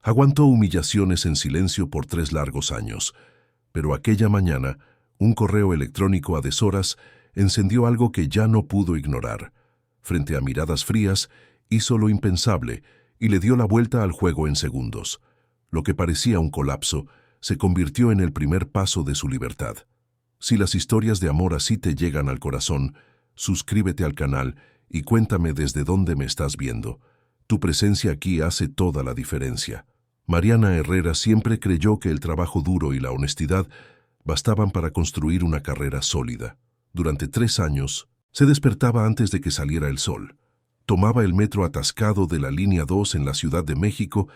Aguantó humillaciones en silencio por 3 largos años, pero aquella mañana, un correo electrónico a deshoras encendió algo que ya no pudo ignorar. Frente a miradas frías, hizo lo impensable y le dio la vuelta al juego en segundos. Lo que parecía un colapso se convirtió en el primer paso de su libertad. Si las historias de amor así te llegan al corazón, suscríbete al canal y cuéntame desde dónde me estás viendo. Tu presencia aquí hace toda la diferencia. Mariana Herrera siempre creyó que el trabajo duro y la honestidad bastaban para construir una carrera sólida. Durante 3 años, se despertaba antes de que saliera el sol. Tomaba el metro atascado de la línea 2 en la Ciudad de México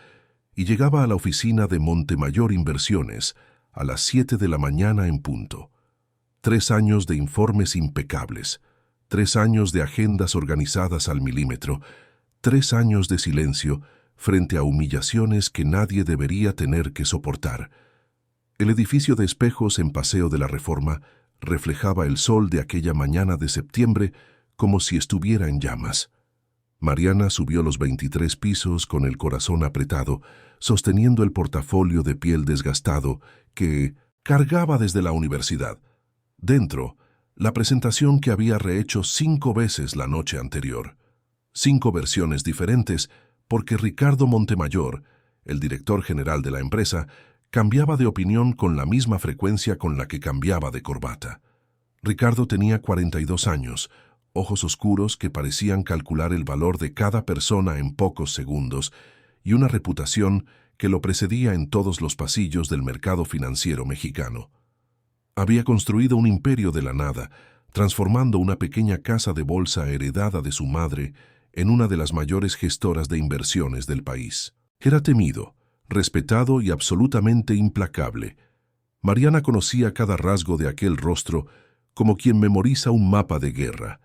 y llegaba a la oficina de Montemayor Inversiones a las 7 de la mañana en punto. 3 años de informes impecables, 3 años de agendas organizadas al milímetro, 3 años de silencio frente a humillaciones que nadie debería tener que soportar. El edificio de espejos en Paseo de la Reforma reflejaba el sol de aquella mañana de septiembre como si estuviera en llamas. Mariana subió los 23 pisos con el corazón apretado, sosteniendo el portafolio de piel desgastado que cargaba desde la universidad. Dentro, la presentación que había rehecho 5 veces la noche anterior. 5 versiones diferentes, porque Ricardo Montemayor, el director general de la empresa, cambiaba de opinión con la misma frecuencia con la que cambiaba de corbata. Ricardo tenía 42 años, ojos oscuros que parecían calcular el valor de cada persona en pocos segundos, y una reputación que lo precedía en todos los pasillos del mercado financiero mexicano. Había construido un imperio de la nada, transformando una pequeña casa de bolsa heredada de su madre en una de las mayores gestoras de inversiones del país. Era temido, respetado y absolutamente implacable. Mariana conocía cada rasgo de aquel rostro como quien memoriza un mapa de guerra.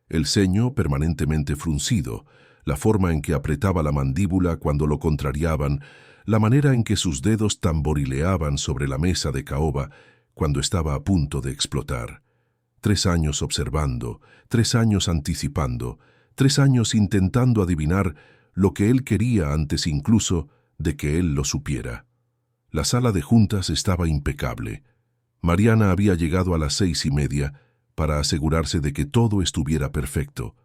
El ceño permanentemente fruncido, la forma en que apretaba la mandíbula cuando lo contrariaban, la manera en que sus dedos tamborileaban sobre la mesa de caoba cuando estaba a punto de explotar. 3 años observando, 3 años anticipando, 3 años intentando adivinar lo que él quería antes incluso de que él lo supiera. La sala de juntas estaba impecable. Mariana había llegado a las 6:30 para asegurarse de que todo estuviera perfecto.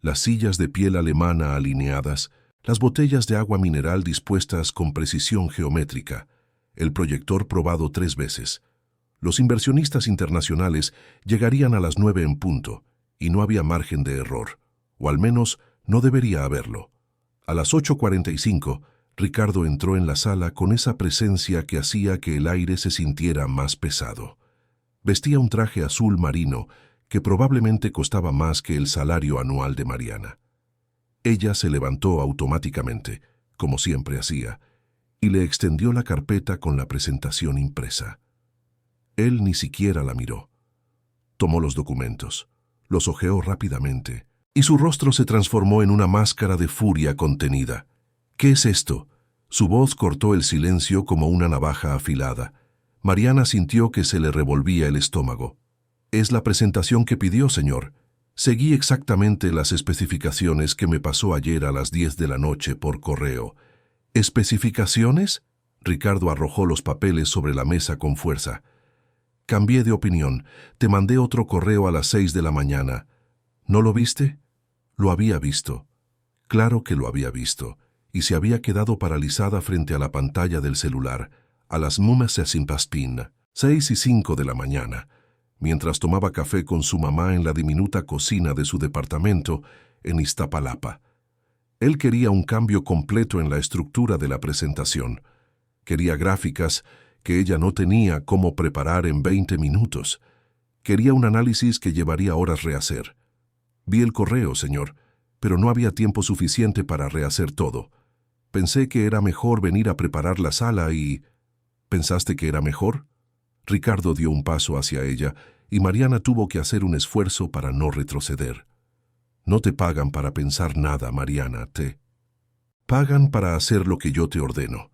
Las sillas de piel alemana alineadas, las botellas de agua mineral dispuestas con precisión geométrica, el proyector probado 3 veces. Los inversionistas internacionales llegarían a las 9 en punto, y no había margen de error, o al menos no debería haberlo. A las 8:45, Ricardo entró en la sala con esa presencia que hacía que el aire se sintiera más pesado. Vestía un traje azul marino que probablemente costaba más que el salario anual de Mariana. Ella se levantó automáticamente, como siempre hacía, y le extendió la carpeta con la presentación impresa. Él ni siquiera la miró. Tomó los documentos, los hojeó rápidamente, y su rostro se transformó en una máscara de furia contenida. ¿Qué es esto? Su voz cortó el silencio como una navaja afilada. Mariana sintió que se le revolvía el estómago. Es la presentación que pidió, señor. Seguí exactamente las especificaciones que me pasó ayer a las 10 de la noche por correo. ¿Especificaciones? Ricardo arrojó los papeles sobre la mesa con fuerza. Cambié de opinión. Te mandé otro correo a las 6 de la mañana. ¿No lo viste? Lo había visto. Claro que lo había visto, y se había quedado paralizada frente a la pantalla del celular, a las 6:05 de la mañana, mientras tomaba café con su mamá en la diminuta cocina de su departamento en Iztapalapa. Él quería un cambio completo en la estructura de la presentación. Quería gráficas que ella no tenía cómo preparar en 20 minutos. Quería un análisis que llevaría horas rehacer. Vi el correo, señor, pero no había tiempo suficiente para rehacer todo. Pensé que era mejor venir a preparar la sala y... ¿Pensaste que era mejor? Ricardo dio un paso hacia ella y Mariana tuvo que hacer un esfuerzo para no retroceder. No te pagan para pensar nada, Mariana, te pagan para hacer lo que yo te ordeno.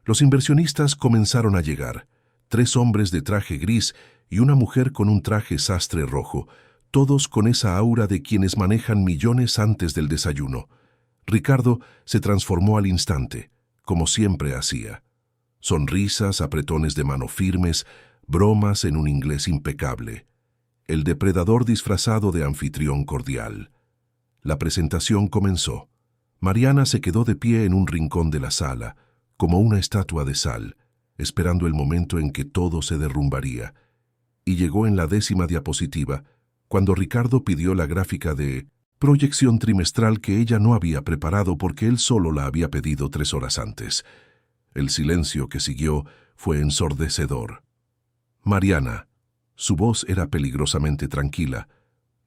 Los inversionistas comenzaron a llegar. 3 hombres de traje gris y una mujer con un traje sastre rojo, todos con esa aura de quienes manejan millones antes del desayuno. Ricardo se transformó al instante. como siempre hacía. Sonrisas, apretones de mano firmes, bromas en un inglés impecable. El depredador disfrazado de anfitrión cordial. La presentación comenzó. Mariana se quedó de pie en un rincón de la sala, como una estatua de sal, esperando el momento en que todo se derrumbaría. Y llegó en la 10ª diapositiva, cuando Ricardo pidió la gráfica de proyección trimestral que ella no había preparado porque él solo la había pedido 3 horas antes. El silencio que siguió fue ensordecedor. Mariana, su voz era peligrosamente tranquila,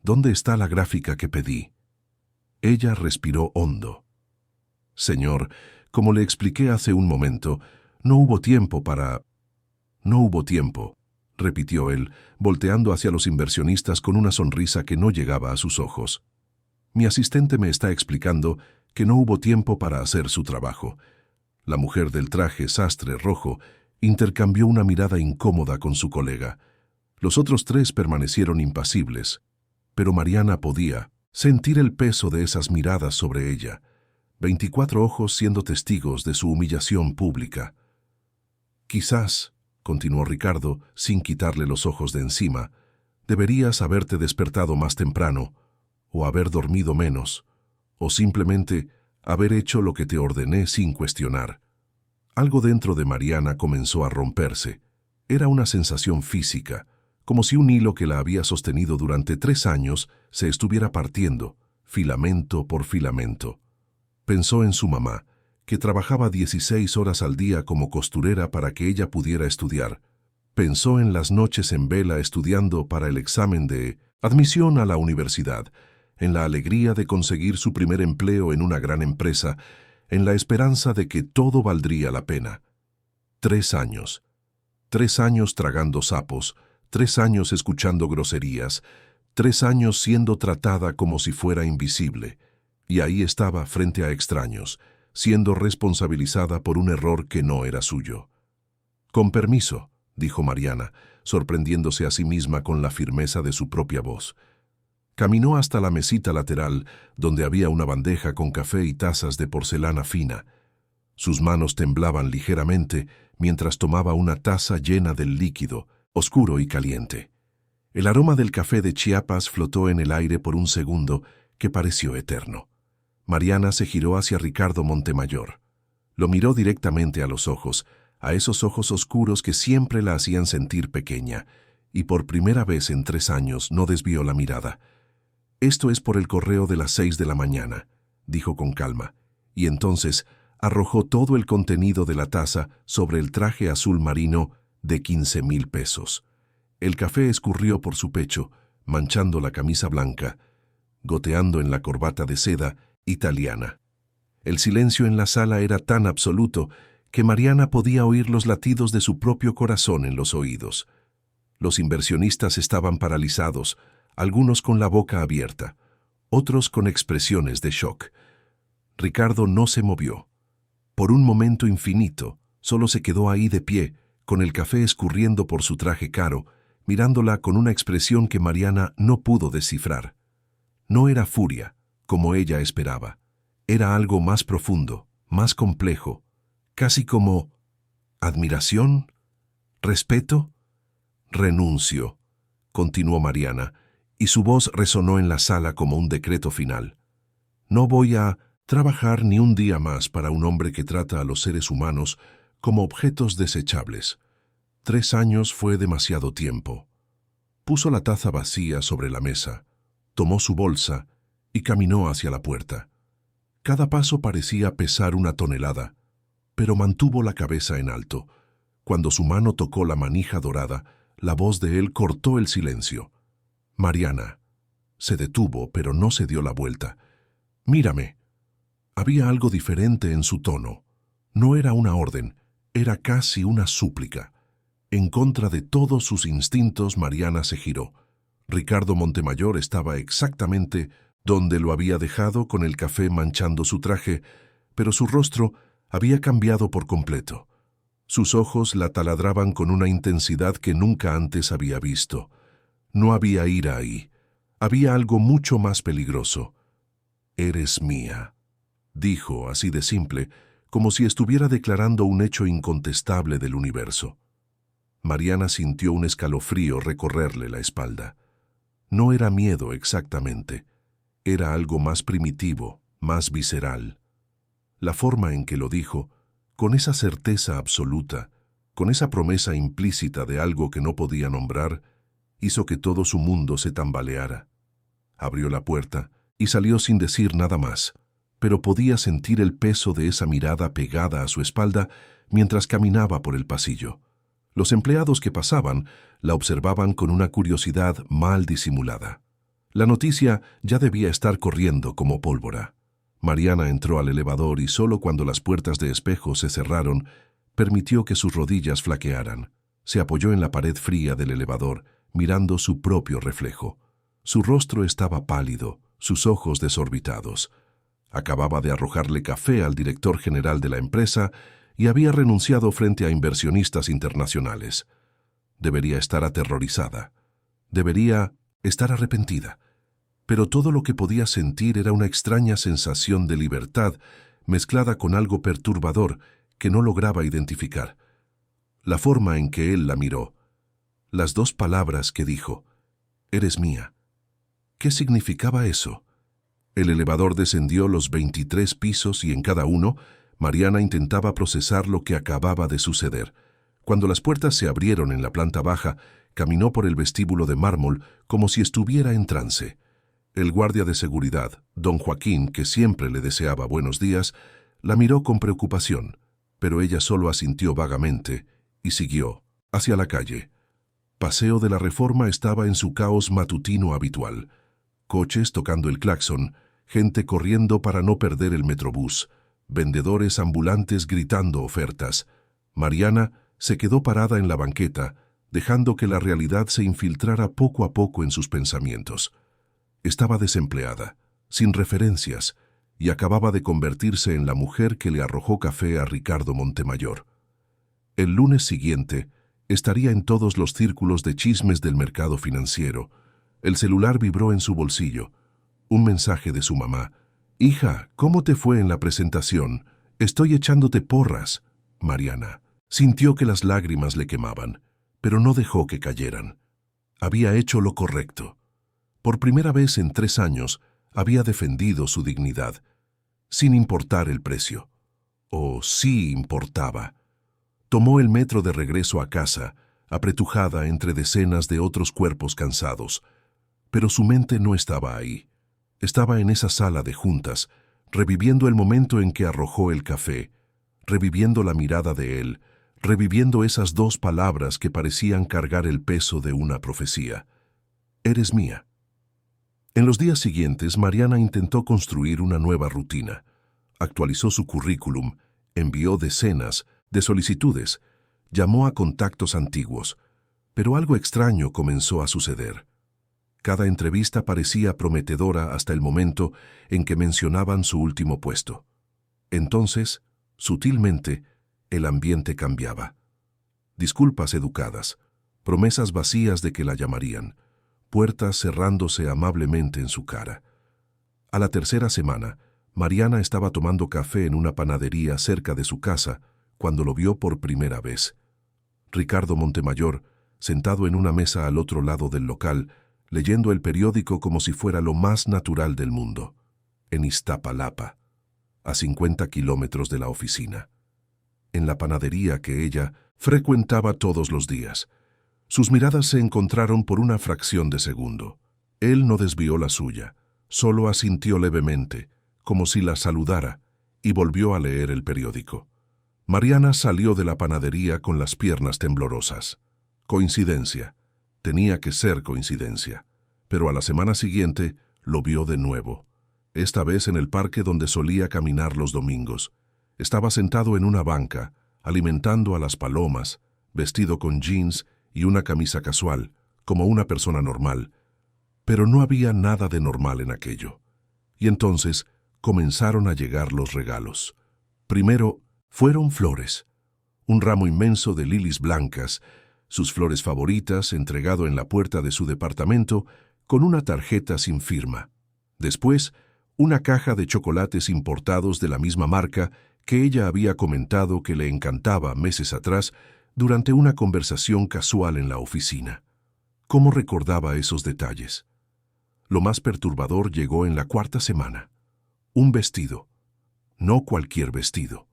¿dónde está la gráfica que pedí? Ella respiró hondo. Señor, como le expliqué hace un momento, no hubo tiempo para... No hubo tiempo, repitió él, volteando hacia los inversionistas con una sonrisa que no llegaba a sus ojos. Mi asistente me está explicando que no hubo tiempo para hacer su trabajo. La mujer del traje sastre rojo intercambió una mirada incómoda con su colega. Los otros 3 permanecieron impasibles, pero Mariana podía sentir el peso de esas miradas sobre ella. 24 ojos siendo testigos de su humillación pública. Quizás, continuó Ricardo, sin quitarle los ojos de encima, deberías haberte despertado más temprano, o haber dormido menos, o simplemente haber hecho lo que te ordené sin cuestionar. Algo dentro de Mariana comenzó a romperse. Era una sensación física, como si un hilo que la había sostenido durante 3 años se estuviera partiendo, filamento por filamento. Pensó en su mamá, que trabajaba 16 horas al día como costurera para que ella pudiera estudiar. Pensó en las noches en vela estudiando para el examen de admisión a la universidad, en la alegría de conseguir su primer empleo en una gran empresa, en la esperanza de que todo valdría la pena. 3 años. 3 años tragando sapos, 3 años escuchando groserías, 3 años siendo tratada como si fuera invisible. Y ahí estaba frente a extraños, siendo responsabilizada por un error que no era suyo. Con permiso, dijo Mariana, sorprendiéndose a sí misma con la firmeza de su propia voz. Caminó hasta la mesita lateral, donde había una bandeja con café y tazas de porcelana fina. Sus manos temblaban ligeramente mientras tomaba una taza llena del líquido, oscuro y caliente. El aroma del café de Chiapas flotó en el aire por un segundo que pareció eterno. Mariana se giró hacia Ricardo Montemayor. Lo miró directamente a los ojos, a esos ojos oscuros que siempre la hacían sentir pequeña, y por primera vez en 3 años no desvió la mirada. Esto es por el correo de las 6 de la mañana, dijo con calma, y entonces arrojó todo el contenido de la taza sobre el traje azul marino de 15,000 pesos. El café escurrió por su pecho, manchando la camisa blanca, goteando en la corbata de seda italiana. El silencio en la sala era tan absoluto que Mariana podía oír los latidos de su propio corazón en los oídos. Los inversionistas estaban paralizados, algunos con la boca abierta, otros con expresiones de shock. Ricardo no se movió. Por un momento infinito, solo se quedó ahí de pie, con el café escurriendo por su traje caro, mirándola con una expresión que Mariana no pudo descifrar. No era furia, como ella esperaba. Era algo más profundo, más complejo, casi como admiración, respeto. Renuncio, continuó Mariana, y su voz resonó en la sala como un decreto final. No voy a trabajar ni un día más para un hombre que trata a los seres humanos como objetos desechables. 3 años fue demasiado tiempo. Puso la taza vacía sobre la mesa, tomó su bolsa y caminó hacia la puerta. Cada paso parecía pesar 1 tonelada, pero mantuvo la cabeza en alto. Cuando su mano tocó la manija dorada, la voz de él cortó el silencio. Mariana. Se detuvo, pero no se dio la vuelta. Mírame. Había algo diferente en su tono. No era una orden, era casi una súplica. En contra de todos sus instintos, Mariana se giró. Ricardo Montemayor estaba exactamente donde lo había dejado, con el café manchando su traje, pero su rostro había cambiado por completo. Sus ojos la taladraban con una intensidad que nunca antes había visto. No había ira ahí. Había algo mucho más peligroso. «Eres mía», dijo así de simple, como si estuviera declarando un hecho incontestable del universo. Mariana sintió un escalofrío recorrerle la espalda. No era miedo exactamente, era algo más primitivo, más visceral. La forma en que lo dijo, con esa certeza absoluta, con esa promesa implícita de algo que no podía nombrar, hizo que todo su mundo se tambaleara. Abrió la puerta y salió sin decir nada más, pero podía sentir el peso de esa mirada pegada a su espalda mientras caminaba por el pasillo. Los empleados que pasaban la observaban con una curiosidad mal disimulada. La noticia ya debía estar corriendo como pólvora. Mariana entró al elevador y solo cuando las puertas de espejo se cerraron, permitió que sus rodillas flaquearan. Se apoyó en la pared fría del elevador, mirando su propio reflejo. Su rostro estaba pálido, sus ojos desorbitados. Acababa de arrojarle café al director general de la empresa y había renunciado frente a inversionistas internacionales. Debería estar aterrorizada. Debería estar arrepentida. Pero todo lo que podía sentir era una extraña sensación de libertad mezclada con algo perturbador que no lograba identificar. La forma en que él la miró, las dos palabras que dijo, «Eres mía». ¿Qué significaba eso? El elevador descendió los 23 pisos y en cada uno, Mariana intentaba procesar lo que acababa de suceder. Cuando las puertas se abrieron en la planta baja, caminó por el vestíbulo de mármol como si estuviera en trance. El guardia de seguridad, don Joaquín, que siempre le deseaba buenos días, la miró con preocupación, pero ella solo asintió vagamente y siguió, hacia la calle. Paseo de la Reforma estaba en su caos matutino habitual. Coches tocando el claxon, gente corriendo para no perder el metrobús, vendedores ambulantes gritando ofertas. Mariana se quedó parada en la banqueta, dejando que la realidad se infiltrara poco a poco en sus pensamientos. Estaba desempleada, sin referencias, y acababa de convertirse en la mujer que le arrojó café a Ricardo Montemayor. El lunes siguiente estaría en todos los círculos de chismes del mercado financiero. El celular vibró en su bolsillo. Un mensaje de su mamá. «Hija, ¿cómo te fue en la presentación? Estoy echándote porras». Mariana sintió que las lágrimas le quemaban, pero no dejó que cayeran. Había hecho lo correcto. Por primera vez en 3 años, había defendido su dignidad, sin importar el precio. O sí importaba. Tomó el metro de regreso a casa, apretujada entre decenas de otros cuerpos cansados. Pero su mente no estaba ahí. Estaba en esa sala de juntas, reviviendo el momento en que arrojó el café, reviviendo la mirada de él, reviviendo esas 2 palabras que parecían cargar el peso de una profecía. «Eres mía». En los días siguientes, Mariana intentó construir una nueva rutina. Actualizó su currículum, envió decenas de solicitudes, llamó a contactos antiguos, pero algo extraño comenzó a suceder. Cada entrevista parecía prometedora hasta el momento en que mencionaban su último puesto. Entonces, sutilmente, el ambiente cambiaba. Disculpas educadas, promesas vacías de que la llamarían, puertas cerrándose amablemente en su cara. A la tercera semana, Mariana estaba tomando café en una panadería cerca de su casa cuando lo vio por primera vez. Ricardo Montemayor, sentado en una mesa al otro lado del local, leyendo el periódico como si fuera lo más natural del mundo, en Iztapalapa, a 50 kilómetros de la oficina, en la panadería que ella frecuentaba todos los días. Sus miradas se encontraron por una fracción de segundo. Él no desvió la suya, solo asintió levemente, como si la saludara, y volvió a leer el periódico. Mariana salió de la panadería con las piernas temblorosas. Coincidencia. Tenía que ser coincidencia. Pero a la semana siguiente lo vio de nuevo. Esta vez en el parque donde solía caminar los domingos. Estaba sentado en una banca, alimentando a las palomas, vestido con jeans y una camisa casual, como una persona normal. Pero no había nada de normal en aquello. Y entonces comenzaron a llegar los regalos. Primero fueron flores. Un ramo inmenso de lilies blancas, sus flores favoritas, entregado en la puerta de su departamento con una tarjeta sin firma. Después, una caja de chocolates importados de la misma marca que ella había comentado que le encantaba meses atrás durante una conversación casual en la oficina. ¿Cómo recordaba esos detalles? Lo más perturbador llegó en la cuarta semana. Un vestido. No cualquier vestido.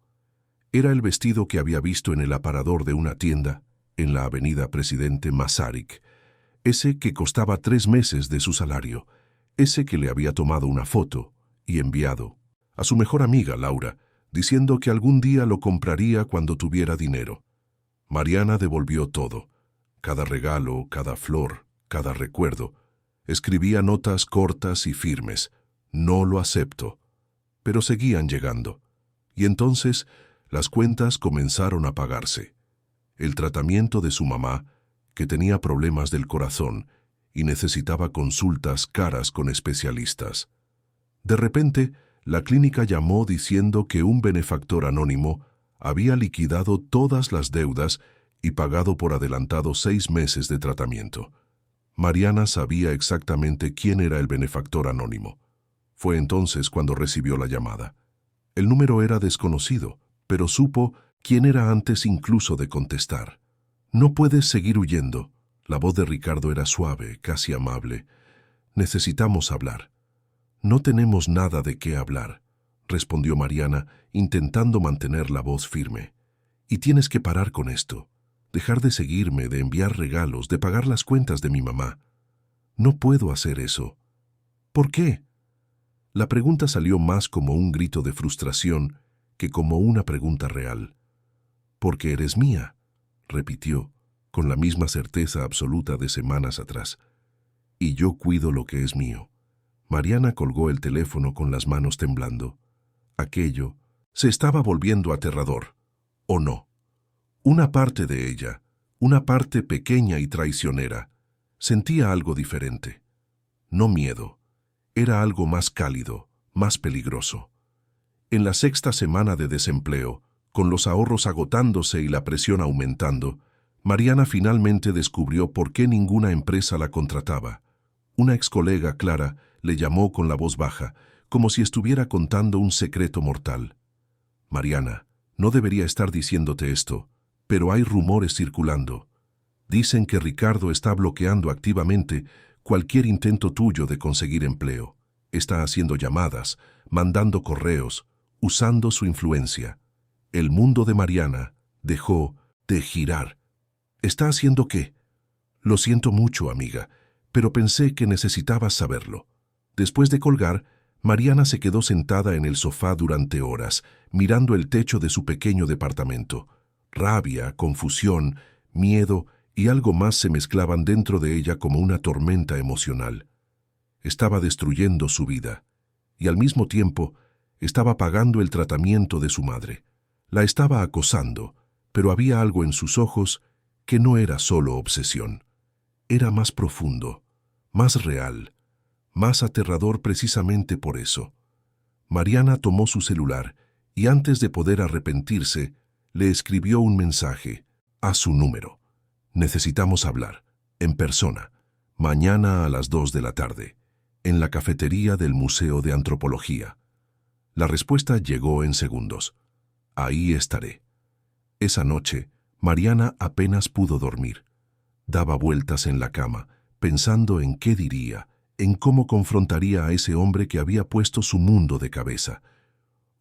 Era el vestido que había visto en el aparador de una tienda en la avenida Presidente Masaryk, ese que costaba 3 meses de su salario, ese que le había tomado una foto y enviado a su mejor amiga, Laura, diciendo que algún día lo compraría cuando tuviera dinero. Mariana devolvió todo, cada regalo, cada flor, cada recuerdo. Escribía notas cortas y firmes. No lo acepto. Pero seguían llegando. Y entonces las cuentas comenzaron a pagarse. El tratamiento de su mamá, que tenía problemas del corazón y necesitaba consultas caras con especialistas. De repente, la clínica llamó diciendo que un benefactor anónimo había liquidado todas las deudas y pagado por adelantado 6 meses de tratamiento. Mariana sabía exactamente quién era el benefactor anónimo. Fue entonces cuando recibió la llamada. El número era desconocido, pero supo quién era antes incluso de contestar. «No puedes seguir huyendo». La voz de Ricardo era suave, casi amable. «Necesitamos hablar». «No tenemos nada de qué hablar», respondió Mariana, intentando mantener la voz firme. «Y tienes que parar con esto. Dejar de seguirme, de enviar regalos, de pagar las cuentas de mi mamá. No puedo hacer eso». «¿Por qué?». La pregunta salió más como un grito de frustración que como una pregunta real. «Porque eres mía», repitió, con la misma certeza absoluta de semanas atrás. «Y yo cuido lo que es mío». Mariana colgó el teléfono con las manos temblando. Aquello se estaba volviendo aterrador, ¿o no? Una parte de ella, una parte pequeña y traicionera, sentía algo diferente. No miedo, era algo más cálido, más peligroso. En la 6ª semana de desempleo, con los ahorros agotándose y la presión aumentando, Mariana finalmente descubrió por qué ninguna empresa la contrataba. Una excolega, Clara, le llamó con la voz baja, como si estuviera contando un secreto mortal. «Mariana, no debería estar diciéndote esto, pero hay rumores circulando. Dicen que Ricardo está bloqueando activamente cualquier intento tuyo de conseguir empleo. Está haciendo llamadas, mandando correos, usando su influencia. El mundo de Mariana dejó de girar». «¿Está haciendo qué?». «Lo siento mucho, amiga, pero pensé que necesitabas saberlo». Después de colgar, Mariana se quedó sentada en el sofá durante horas, mirando el techo de su pequeño departamento. Rabia, confusión, miedo y algo más se mezclaban dentro de ella como una tormenta emocional. Estaba destruyendo su vida, y al mismo tiempo estaba pagando el tratamiento de su madre. La estaba acosando, pero había algo en sus ojos que no era solo obsesión. Era más profundo, más real, más aterrador precisamente por eso. Mariana tomó su celular y antes de poder arrepentirse, le escribió un mensaje a su número. «Necesitamos hablar, en persona, mañana a las 2 de la tarde, en la cafetería del Museo de Antropología». La respuesta llegó en segundos. «Ahí estaré». Esa noche, Mariana apenas pudo dormir. Daba vueltas en la cama, pensando en qué diría, en cómo confrontaría a ese hombre que había puesto su mundo de cabeza.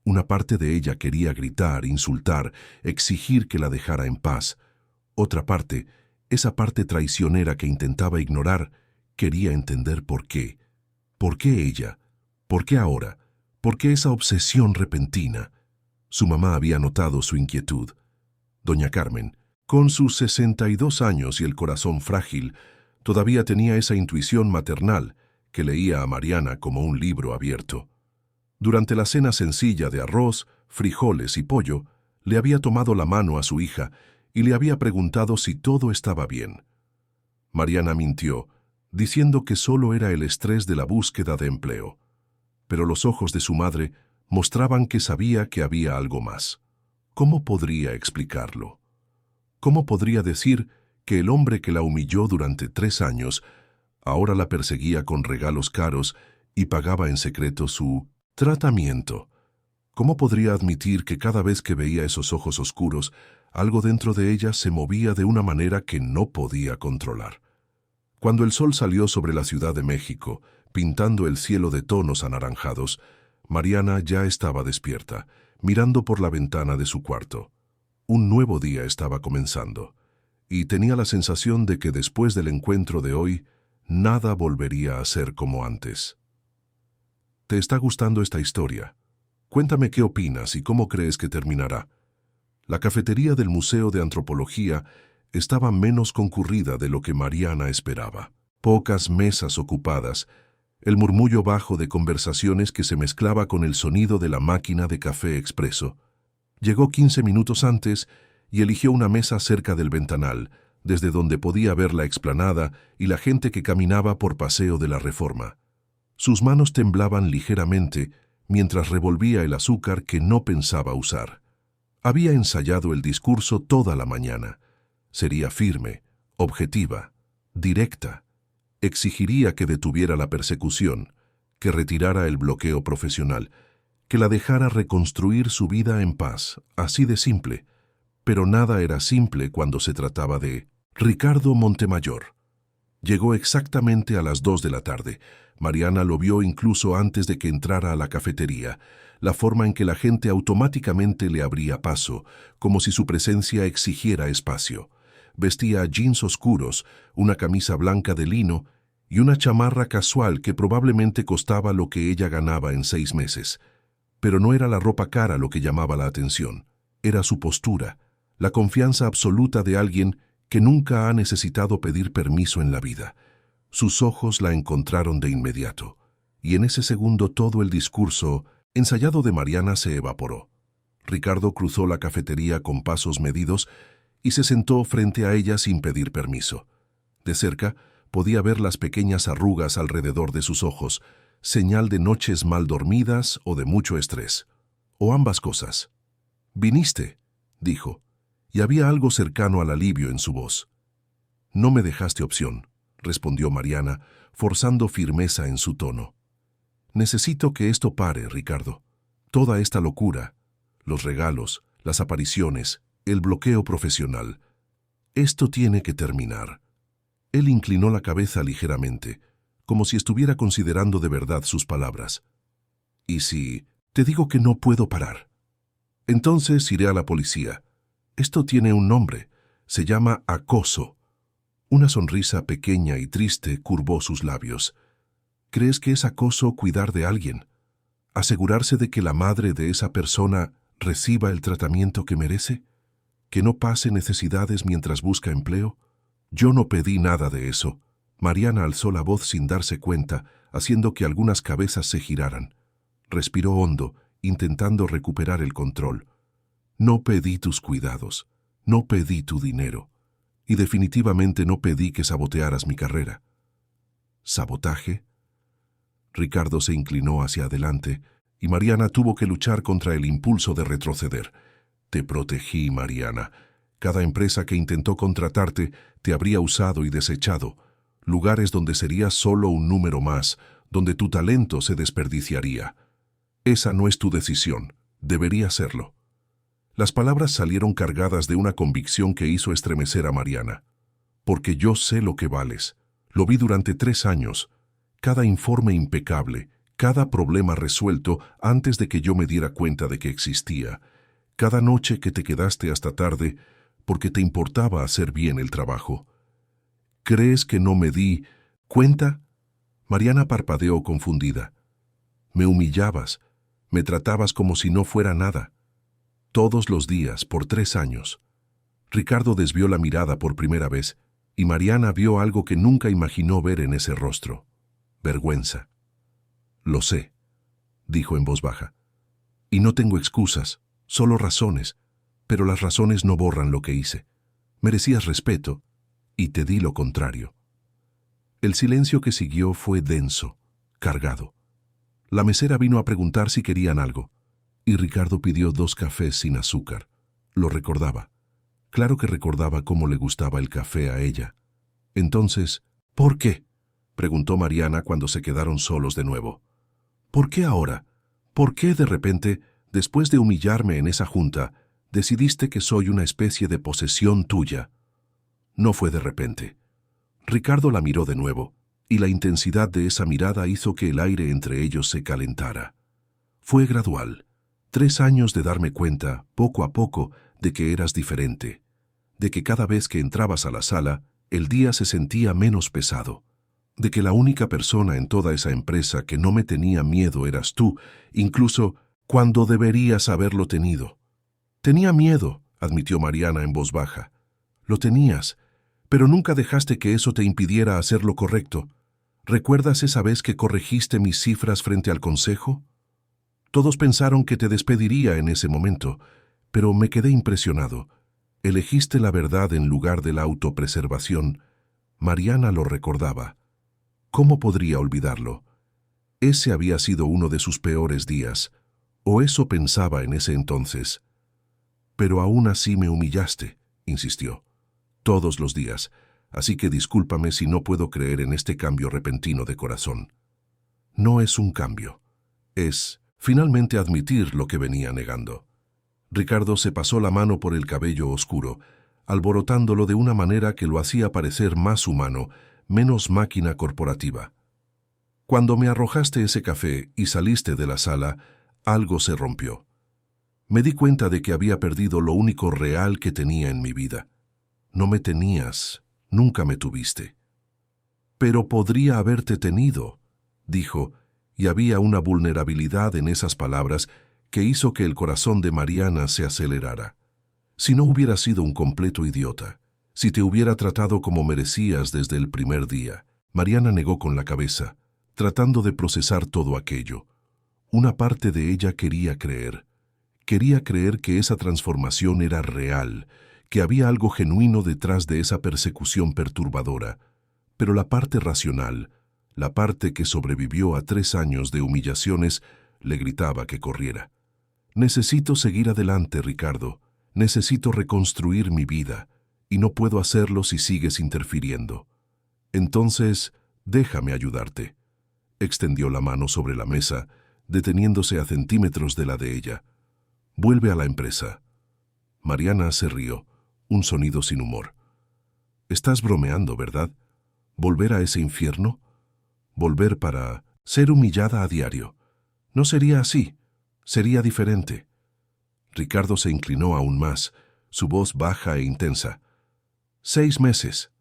Una parte de ella quería gritar, insultar, exigir que la dejara en paz. Otra parte, esa parte traicionera que intentaba ignorar, quería entender por qué. ¿Por qué ella? ¿Por qué ahora? ¿Por qué esa obsesión repentina? Su mamá había notado su inquietud. Doña Carmen, con sus 62 años y el corazón frágil, todavía tenía esa intuición maternal que leía a Mariana como un libro abierto. Durante la cena sencilla de arroz, frijoles y pollo, le había tomado la mano a su hija y le había preguntado si todo estaba bien. Mariana mintió, diciendo que solo era el estrés de la búsqueda de empleo. Pero los ojos de su madre mostraban que sabía que había algo más. ¿Cómo podría explicarlo? ¿Cómo podría decir que el hombre que la humilló durante 3 años ahora la perseguía con regalos caros y pagaba en secreto su tratamiento? ¿Cómo podría admitir que cada vez que veía esos ojos oscuros, algo dentro de ella se movía de una manera que no podía controlar? Cuando el sol salió sobre la Ciudad de México, pintando el cielo de tonos anaranjados, Mariana ya estaba despierta, mirando por la ventana de su cuarto. Un nuevo día estaba comenzando, y tenía la sensación de que después del encuentro de hoy, nada volvería a ser como antes. ¿Te está gustando esta historia? Cuéntame qué opinas y cómo crees que terminará. La cafetería del Museo de Antropología estaba menos concurrida de lo que Mariana esperaba. Pocas mesas ocupadas, el murmullo bajo de conversaciones que se mezclaba con el sonido de la máquina de café expreso. Llegó 15 minutos antes y eligió una mesa cerca del ventanal, desde donde podía ver la explanada y la gente que caminaba por Paseo de la Reforma. Sus manos temblaban ligeramente mientras revolvía el azúcar que no pensaba usar. Había ensayado el discurso toda la mañana. Sería firme, objetiva, directa. Exigiría que detuviera la persecución, que retirara el bloqueo profesional, que la dejara reconstruir su vida en paz, así de simple. Pero nada era simple cuando se trataba de Ricardo Montemayor. Llegó exactamente a las 2 de la tarde. Mariana lo vio incluso antes de que entrara a la cafetería, la forma en que la gente automáticamente le abría paso, como si su presencia exigiera espacio. Vestía jeans oscuros, una camisa blanca de lino y una chamarra casual que probablemente costaba lo que ella ganaba en 6 meses. Pero no era la ropa cara lo que llamaba la atención, era su postura, la confianza absoluta de alguien que nunca ha necesitado pedir permiso en la vida. Sus ojos la encontraron de inmediato, y en ese segundo todo el discurso ensayado de Mariana se evaporó. Ricardo cruzó la cafetería con pasos medidos y se sentó frente a ella sin pedir permiso. De cerca podía ver las pequeñas arrugas alrededor de sus ojos, señal de noches mal dormidas o de mucho estrés, o ambas cosas. «¿Viniste?», dijo, y había algo cercano al alivio en su voz. «No me dejaste opción», respondió Mariana, forzando firmeza en su tono. «Necesito que esto pare, Ricardo. Toda esta locura, los regalos, las apariciones, el bloqueo profesional. Esto tiene que terminar». Él inclinó la cabeza ligeramente, como si estuviera considerando de verdad sus palabras. «¿Y si te digo que no puedo parar? Entonces iré a la policía. Esto tiene un nombre. Se llama acoso». Una sonrisa pequeña y triste curvó sus labios. «¿Crees que es acoso cuidar de alguien? ¿Asegurarse de que la madre de esa persona reciba el tratamiento que merece? ¿Que no pase necesidades mientras busca empleo? Yo no pedí nada de eso». Mariana alzó la voz sin darse cuenta, haciendo que algunas cabezas se giraran. Respiró hondo, intentando recuperar el control. «No pedí tus cuidados, no pedí tu dinero, y definitivamente no pedí que sabotearas mi carrera». «¿Sabotaje?». Ricardo se inclinó hacia adelante, y Mariana tuvo que luchar contra el impulso de retroceder. «Te protegí, Mariana. Cada empresa que intentó contratarte te habría usado y desechado. Lugares donde serías solo un número más, donde tu talento se desperdiciaría. Esa no es tu decisión, debería serlo». Las palabras salieron cargadas de una convicción que hizo estremecer a Mariana. «Porque yo sé lo que vales. Lo vi durante 3 años. Cada informe impecable, cada problema resuelto antes de que yo me diera cuenta de que existía. Cada noche que te quedaste hasta tarde porque te importaba hacer bien el trabajo. ¿Crees que no me di cuenta?». Mariana parpadeó confundida. «Me humillabas, me tratabas como si no fuera nada. Todos los días, por 3 años». Ricardo desvió la mirada por primera vez, y Mariana vio algo que nunca imaginó ver en ese rostro. Vergüenza. «Lo sé», dijo en voz baja. «Y no tengo excusas, solo razones, pero las razones no borran lo que hice. Merecías respeto, y te di lo contrario». El silencio que siguió fue denso, cargado. La mesera vino a preguntar si querían algo, y Ricardo pidió 2 cafés sin azúcar. Lo recordaba. Claro que recordaba cómo le gustaba el café a ella. Entonces, «¿Por qué?», preguntó Mariana cuando se quedaron solos de nuevo. «¿Por qué ahora? ¿Por qué de repente Después de humillarme en esa junta, decidiste que soy una especie de posesión tuya. No fue de repente. Ricardo la miró de nuevo, y la intensidad de esa mirada hizo que el aire entre ellos se calentara. Fue gradual. 3 años de darme cuenta, poco a poco, de que eras diferente, de que cada vez que entrabas a la sala, el día se sentía menos pesado, de que la única persona en toda esa empresa que no me tenía miedo eras tú, incluso cuando deberías haberlo tenido. Tenía miedo, admitió Mariana en voz baja. Lo tenías, pero nunca dejaste que eso te impidiera hacer lo correcto. ¿Recuerdas esa vez que corregiste mis cifras frente al consejo? Todos pensaron que te despediría en ese momento, pero me quedé impresionado. Elegiste la verdad en lugar de la autopreservación. Mariana lo recordaba. ¿Cómo podría olvidarlo? Ese había sido uno de sus peores días, o eso pensaba en ese entonces. Pero aún así me humillaste, insistió. Todos los días, así que discúlpame si no puedo creer en este cambio repentino de corazón. No es un cambio, es finalmente admitir lo que venía negando. Ricardo se pasó la mano por el cabello oscuro, alborotándolo de una manera que lo hacía parecer más humano, menos máquina corporativa. Cuando me arrojaste ese café y saliste de la sala, algo se rompió. Me di cuenta de que había perdido lo único real que tenía en mi vida. No me tenías, nunca me tuviste. Pero podría haberte tenido, dijo, y había una vulnerabilidad en esas palabras que hizo que el corazón de Mariana se acelerara. Si no hubieras sido un completo idiota, si te hubiera tratado como merecías desde el primer día. Mariana negó con la cabeza, tratando de procesar todo aquello. Una parte de ella quería creer que esa transformación era real, que había algo genuino detrás de esa persecución perturbadora, pero la parte racional, la parte que sobrevivió a 3 años de humillaciones, le gritaba que corriera. Necesito seguir adelante, Ricardo. Necesito reconstruir mi vida, y no puedo hacerlo si sigues interfiriendo. Entonces, déjame ayudarte. Extendió la mano sobre la mesa, deteniéndose a centímetros de la de ella. Vuelve a la empresa. Mariana se rió, un sonido sin humor. Estás bromeando, ¿verdad? ¿Volver a ese infierno? Volver para ser humillada a diario. No sería así, sería diferente. Ricardo se inclinó aún más, su voz baja e intensa. 6 meses.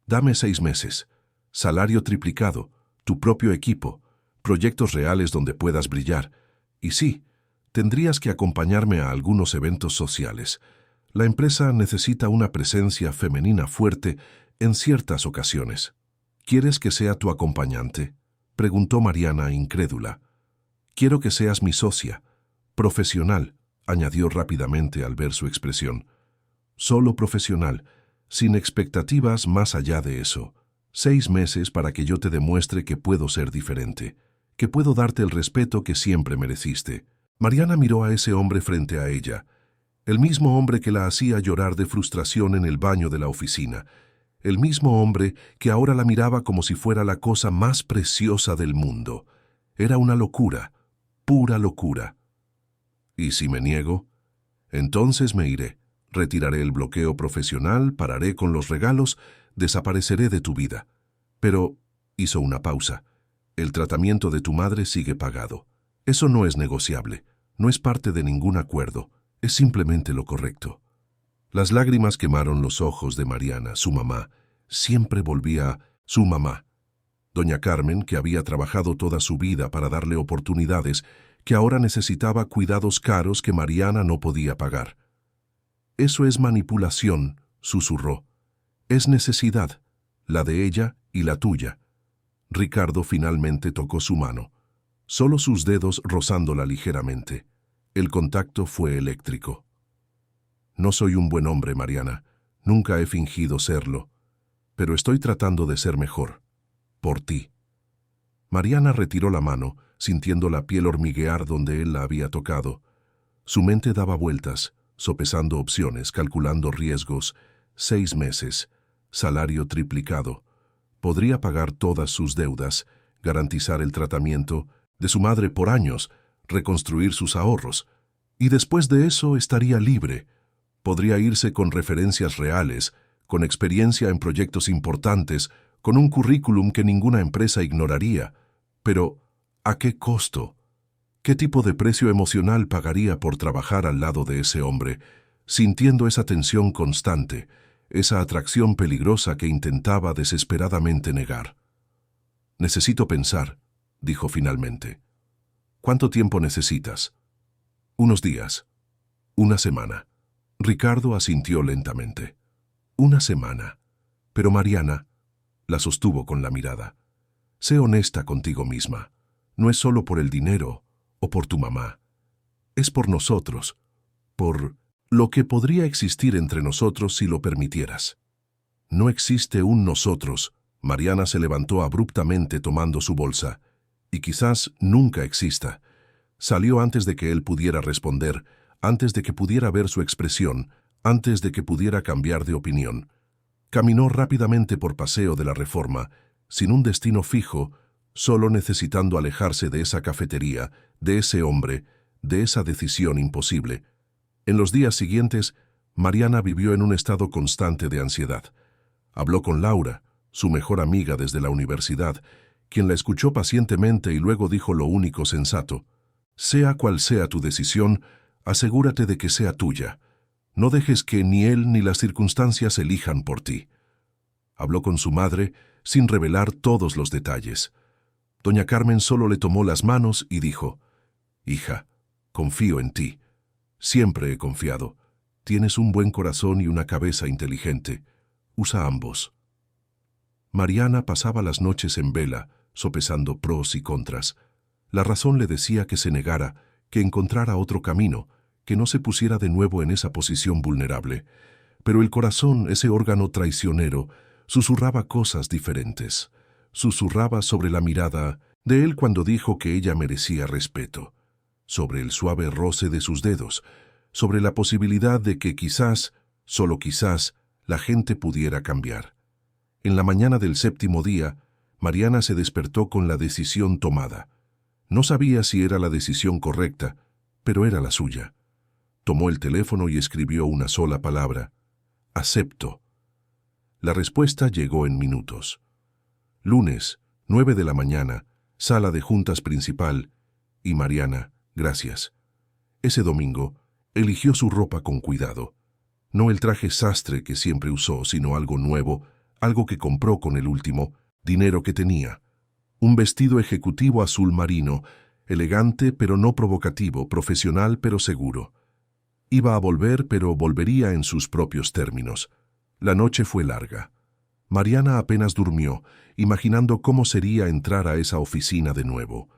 Dame 6 meses. Salario triplicado, tu propio equipo, proyectos reales donde puedas brillar. Y sí, tendrías que acompañarme a algunos eventos sociales. La empresa necesita una presencia femenina fuerte en ciertas ocasiones. ¿Quieres que sea tu acompañante?, preguntó Mariana, incrédula. Quiero que seas mi socia, profesional, añadió rápidamente al ver su expresión. Solo profesional, sin expectativas más allá de eso. 6 meses para que yo te demuestre que puedo ser diferente, que puedo darte el respeto que siempre mereciste. Mariana miró a ese hombre frente a ella, el mismo hombre que la hacía llorar de frustración en el baño de la oficina, el mismo hombre que ahora la miraba como si fuera la cosa más preciosa del mundo. Era una locura, pura locura. ¿Y si me niego? Entonces me iré, retiraré el bloqueo profesional, pararé con los regalos, desapareceré de tu vida. Pero, hizo una pausa, el tratamiento de tu madre sigue pagado. Eso no es negociable, no es parte de ningún acuerdo, es simplemente lo correcto. Las lágrimas quemaron los ojos de Mariana, su mamá. Siempre volvía su mamá. Doña Carmen, que había trabajado toda su vida para darle oportunidades, que ahora necesitaba cuidados caros que Mariana no podía pagar. Eso es manipulación, susurró. Es necesidad, la de ella y la tuya. Ricardo finalmente tocó su mano, solo sus dedos rozándola ligeramente. El contacto fue eléctrico. No soy un buen hombre, Mariana. Nunca he fingido serlo. Pero estoy tratando de ser mejor. Por ti. Mariana retiró la mano, sintiendo la piel hormiguear donde él la había tocado. Su mente daba vueltas, sopesando opciones, calculando riesgos. 6 meses, salario triplicado. Podría pagar todas sus deudas, garantizar el tratamiento de su madre por años, reconstruir sus ahorros. Y después de eso estaría libre. Podría irse con referencias reales, con experiencia en proyectos importantes, con un currículum que ninguna empresa ignoraría. Pero, ¿a qué costo? ¿Qué tipo de precio emocional pagaría por trabajar al lado de ese hombre, sintiendo esa tensión constante, esa atracción peligrosa que intentaba desesperadamente negar? «Necesito pensar», dijo finalmente. «¿Cuánto tiempo necesitas?» «Unos días. Una semana». Ricardo asintió lentamente. «Una semana. Pero Mariana», la sostuvo con la mirada, «sé honesta contigo misma. No es solo por el dinero o por tu mamá. Es por nosotros, por lo que podría existir entre nosotros si lo permitieras». «No existe un nosotros». Mariana se levantó abruptamente tomando su bolsa. «Y quizás nunca exista». Salió antes de que él pudiera responder, antes de que pudiera ver su expresión, antes de que pudiera cambiar de opinión. Caminó rápidamente por Paseo de la Reforma, sin un destino fijo, solo necesitando alejarse de esa cafetería, de ese hombre, de esa decisión imposible. En los días siguientes, Mariana vivió en un estado constante de ansiedad. Habló con Laura, su mejor amiga desde la universidad, quien la escuchó pacientemente y luego dijo lo único sensato: «Sea cual sea tu decisión, asegúrate de que sea tuya. No dejes que ni él ni las circunstancias elijan por ti». Habló con su madre, sin revelar todos los detalles. Doña Carmen solo le tomó las manos y dijo: «Hija, confío en ti. Siempre he confiado. Tienes un buen corazón y una cabeza inteligente. Usa ambos». Mariana pasaba las noches en vela, sopesando pros y contras. La razón le decía que se negara, que encontrara otro camino, que no se pusiera de nuevo en esa posición vulnerable. Pero el corazón, ese órgano traicionero, susurraba cosas diferentes. Susurraba sobre la mirada de él cuando dijo que ella merecía respeto, sobre el suave roce de sus dedos, sobre la posibilidad de que quizás, solo quizás, la gente pudiera cambiar. En la mañana del 7º día, Mariana se despertó con la decisión tomada. No sabía si era la decisión correcta, pero era la suya. Tomó el teléfono y escribió una sola palabra: «Acepto». La respuesta llegó en minutos. Lunes, 9 de la mañana, sala de juntas principal, y Mariana: «Gracias». Ese domingo, eligió su ropa con cuidado. No el traje sastre que siempre usó, sino algo nuevo, algo que compró con el último dinero que tenía. Un vestido ejecutivo azul marino, elegante pero no provocativo, profesional pero seguro. Iba a volver, pero volvería en sus propios términos. La noche fue larga. Mariana apenas durmió, imaginando cómo sería entrar a esa oficina de nuevo.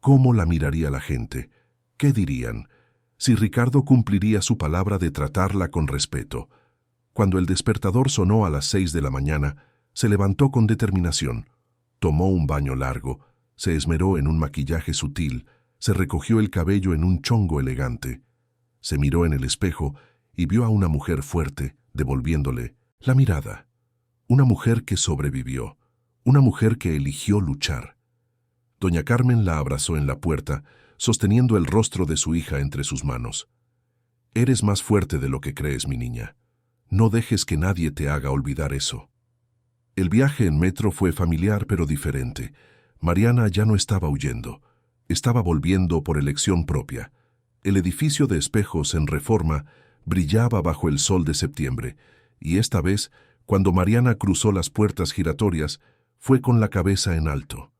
¿Cómo la miraría la gente? ¿Qué dirían? Si Ricardo cumpliría su palabra de tratarla con respeto. Cuando el despertador sonó a las 6 de la mañana, se levantó con determinación. Tomó un baño largo, se esmeró en un maquillaje sutil, se recogió el cabello en un chongo elegante. Se miró en el espejo y vio a una mujer fuerte, devolviéndole la mirada. Una mujer que sobrevivió, una mujer que eligió luchar. Doña Carmen la abrazó en la puerta, sosteniendo el rostro de su hija entre sus manos. «Eres más fuerte de lo que crees, mi niña. No dejes que nadie te haga olvidar eso». El viaje en metro fue familiar pero diferente. Mariana ya no estaba huyendo. Estaba volviendo por elección propia. El edificio de espejos en Reforma brillaba bajo el sol de septiembre, y esta vez, cuando Mariana cruzó las puertas giratorias, fue con la cabeza en alto.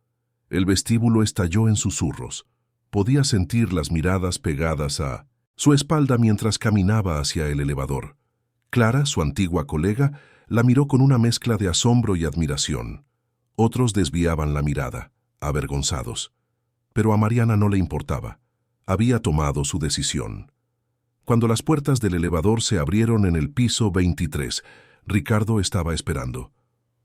El vestíbulo estalló en susurros. Podía sentir las miradas pegadas a su espalda mientras caminaba hacia el elevador. Clara, su antigua colega, la miró con una mezcla de asombro y admiración. Otros desviaban la mirada, avergonzados. Pero a Mariana no le importaba. Había tomado su decisión. Cuando las puertas del elevador se abrieron en el piso 23, Ricardo estaba esperando.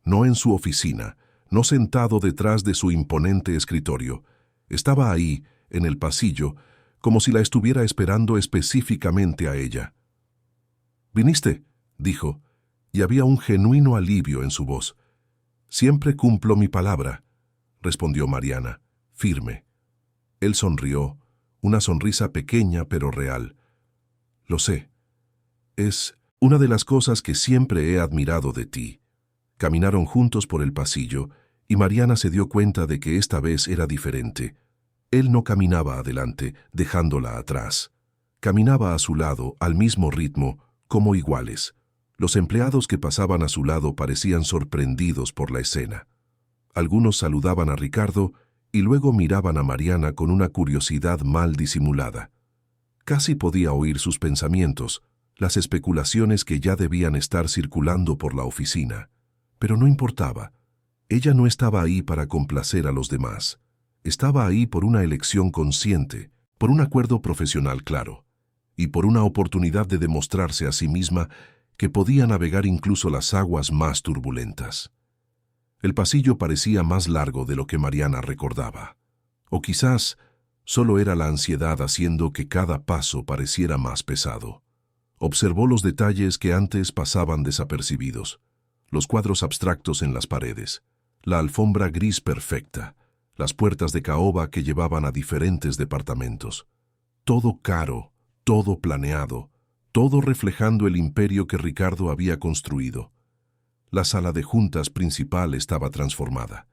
No en su oficina, no sentado detrás de su imponente escritorio. Estaba ahí, en el pasillo, como si la estuviera esperando específicamente a ella. «¿Viniste?», dijo, y había un genuino alivio en su voz. «Siempre cumplo mi palabra», respondió Mariana, firme. Él sonrió, una sonrisa pequeña pero real. Lo sé. Es una de las cosas que siempre he admirado de ti. Caminaron juntos por el pasillo y Mariana se dio cuenta de que esta vez era diferente. Él no caminaba adelante, dejándola atrás. Caminaba a su lado, al mismo ritmo, como iguales. Los empleados que pasaban a su lado parecían sorprendidos por la escena. Algunos saludaban a Ricardo y luego miraban a Mariana con una curiosidad mal disimulada. Casi podía oír sus pensamientos, las especulaciones que ya debían estar circulando por la oficina. Pero no importaba. Ella no estaba ahí para complacer a los demás. Estaba ahí por una elección consciente, por un acuerdo profesional claro, y por una oportunidad de demostrarse a sí misma que podía navegar incluso las aguas más turbulentas. El pasillo parecía más largo de lo que Mariana recordaba. O quizás solo era la ansiedad haciendo que cada paso pareciera más pesado. Observó los detalles que antes pasaban desapercibidos. Los cuadros abstractos en las paredes, la alfombra gris perfecta, las puertas de caoba que llevaban a diferentes departamentos. Todo caro, todo planeado, todo reflejando el imperio que Ricardo había construido. La sala de juntas principal estaba transformada.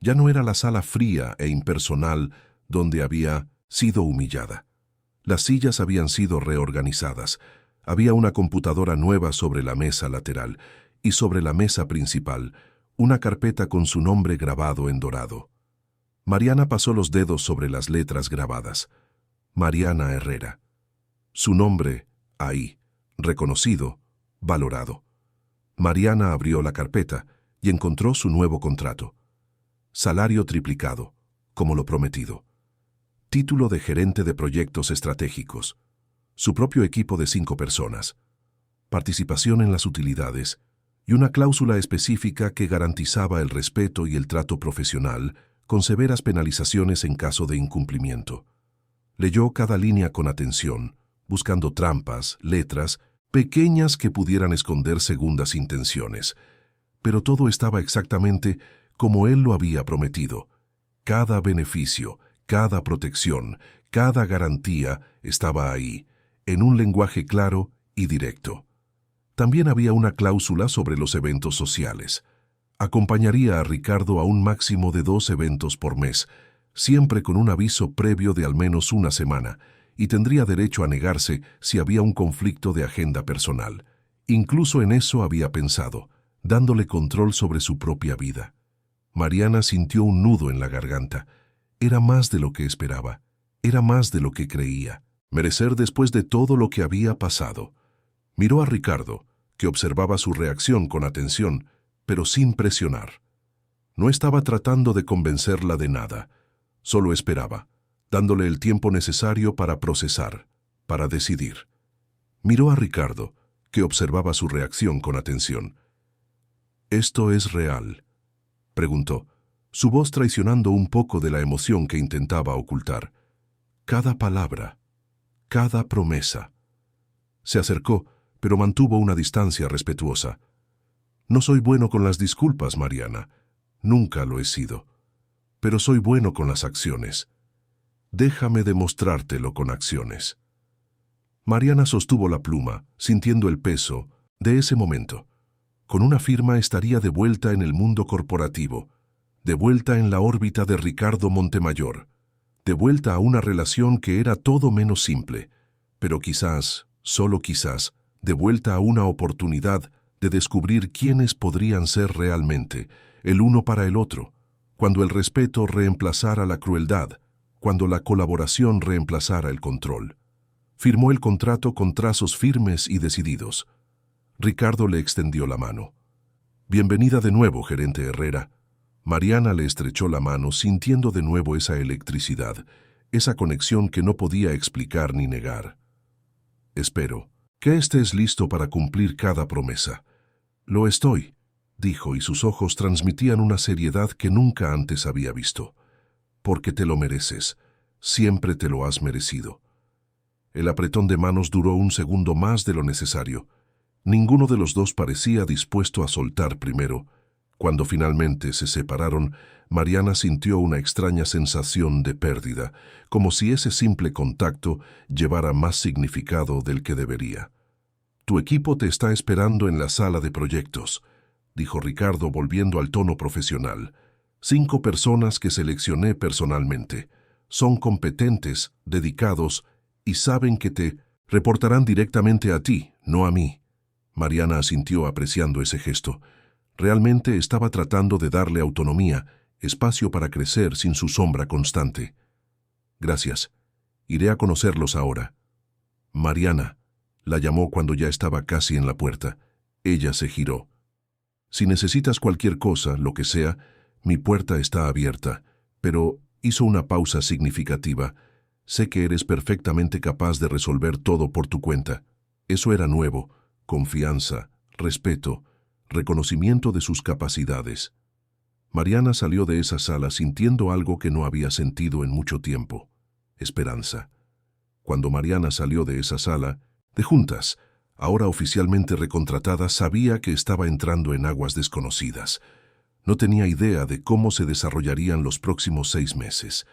Ya no era la sala fría e impersonal donde había sido humillada. Las sillas habían sido reorganizadas. Había una computadora nueva sobre la mesa lateral y sobre la mesa principal, una carpeta con su nombre grabado en dorado. Mariana pasó los dedos sobre las letras grabadas. Mariana Herrera. Su nombre, ahí, reconocido, valorado. Mariana abrió la carpeta y encontró su nuevo contrato. Salario triplicado, como lo prometido. Título de gerente de proyectos estratégicos. Su propio equipo de 5 personas. Participación en las utilidades y una cláusula específica que garantizaba el respeto y el trato profesional con severas penalizaciones en caso de incumplimiento. Leyó cada línea con atención, buscando trampas, letras, pequeñas que pudieran esconder segundas intenciones. Pero todo estaba exactamente como él lo había prometido. Cada beneficio, cada protección, cada garantía estaba ahí, en un lenguaje claro y directo. También había una cláusula sobre los eventos sociales. Acompañaría a Ricardo a un máximo de 2 eventos por mes, siempre con un aviso previo de al menos una semana, y tendría derecho a negarse si había un conflicto de agenda personal. Incluso en eso había pensado, dándole control sobre su propia vida. Mariana sintió un nudo en la garganta. Era más de lo que esperaba, era más de lo que creía. Merecer después de todo lo que había pasado. Miró a Ricardo, que observaba su reacción con atención, pero sin presionar. No estaba tratando de convencerla de nada, solo esperaba, dándole el tiempo necesario para procesar, para decidir. Miró a Ricardo, que observaba su reacción con atención. ¿Esto es real?, preguntó, su voz traicionando un poco de la emoción que intentaba ocultar. Cada palabra, cada promesa. Se acercó, pero mantuvo una distancia respetuosa. No soy bueno con las disculpas, Mariana. Nunca lo he sido. Pero soy bueno con las acciones. Déjame demostrártelo con acciones. Mariana sostuvo la pluma, sintiendo el peso de ese momento. Con una firma estaría de vuelta en el mundo corporativo, de vuelta en la órbita de Ricardo Montemayor, de vuelta a una relación que era todo menos simple, pero quizás, solo quizás, de vuelta a una oportunidad de descubrir quiénes podrían ser realmente, el uno para el otro, cuando el respeto reemplazara la crueldad, cuando la colaboración reemplazara el control. Firmó el contrato con trazos firmes y decididos. Ricardo le extendió la mano. Bienvenida de nuevo, gerente Herrera. Mariana le estrechó la mano sintiendo de nuevo esa electricidad, esa conexión que no podía explicar ni negar. Espero que estés listo para cumplir cada promesa. Lo estoy, dijo, y sus ojos transmitían una seriedad que nunca antes había visto. Porque te lo mereces, siempre te lo has merecido. El apretón de manos duró un segundo más de lo necesario. Ninguno de los dos parecía dispuesto a soltar primero, Cuando finalmente se separaron, Mariana sintió una extraña sensación de pérdida, como si ese simple contacto llevara más significado del que debería. «Tu equipo te está esperando en la sala de proyectos», dijo Ricardo volviendo al tono profesional. 5 personas que seleccioné personalmente. Son competentes, dedicados y saben que te reportarán directamente a ti, no a mí. Mariana asintió apreciando ese gesto. Realmente estaba tratando de darle autonomía, espacio para crecer sin su sombra constante. «Gracias. Iré a conocerlos ahora». «Mariana», la llamó cuando ya estaba casi en la puerta. Ella se giró. «Si necesitas cualquier cosa, lo que sea, mi puerta está abierta», pero hizo una pausa significativa. «Sé que eres perfectamente capaz de resolver todo por tu cuenta». Eso era nuevo: confianza, respeto, reconocimiento de sus capacidades. Mariana salió de esa sala sintiendo algo que no había sentido en mucho tiempo: esperanza. Cuando Mariana salió de esa sala, de juntas, ahora oficialmente recontratada, sabía que estaba entrando en aguas desconocidas. No tenía idea de cómo se desarrollarían los próximos 6 meses.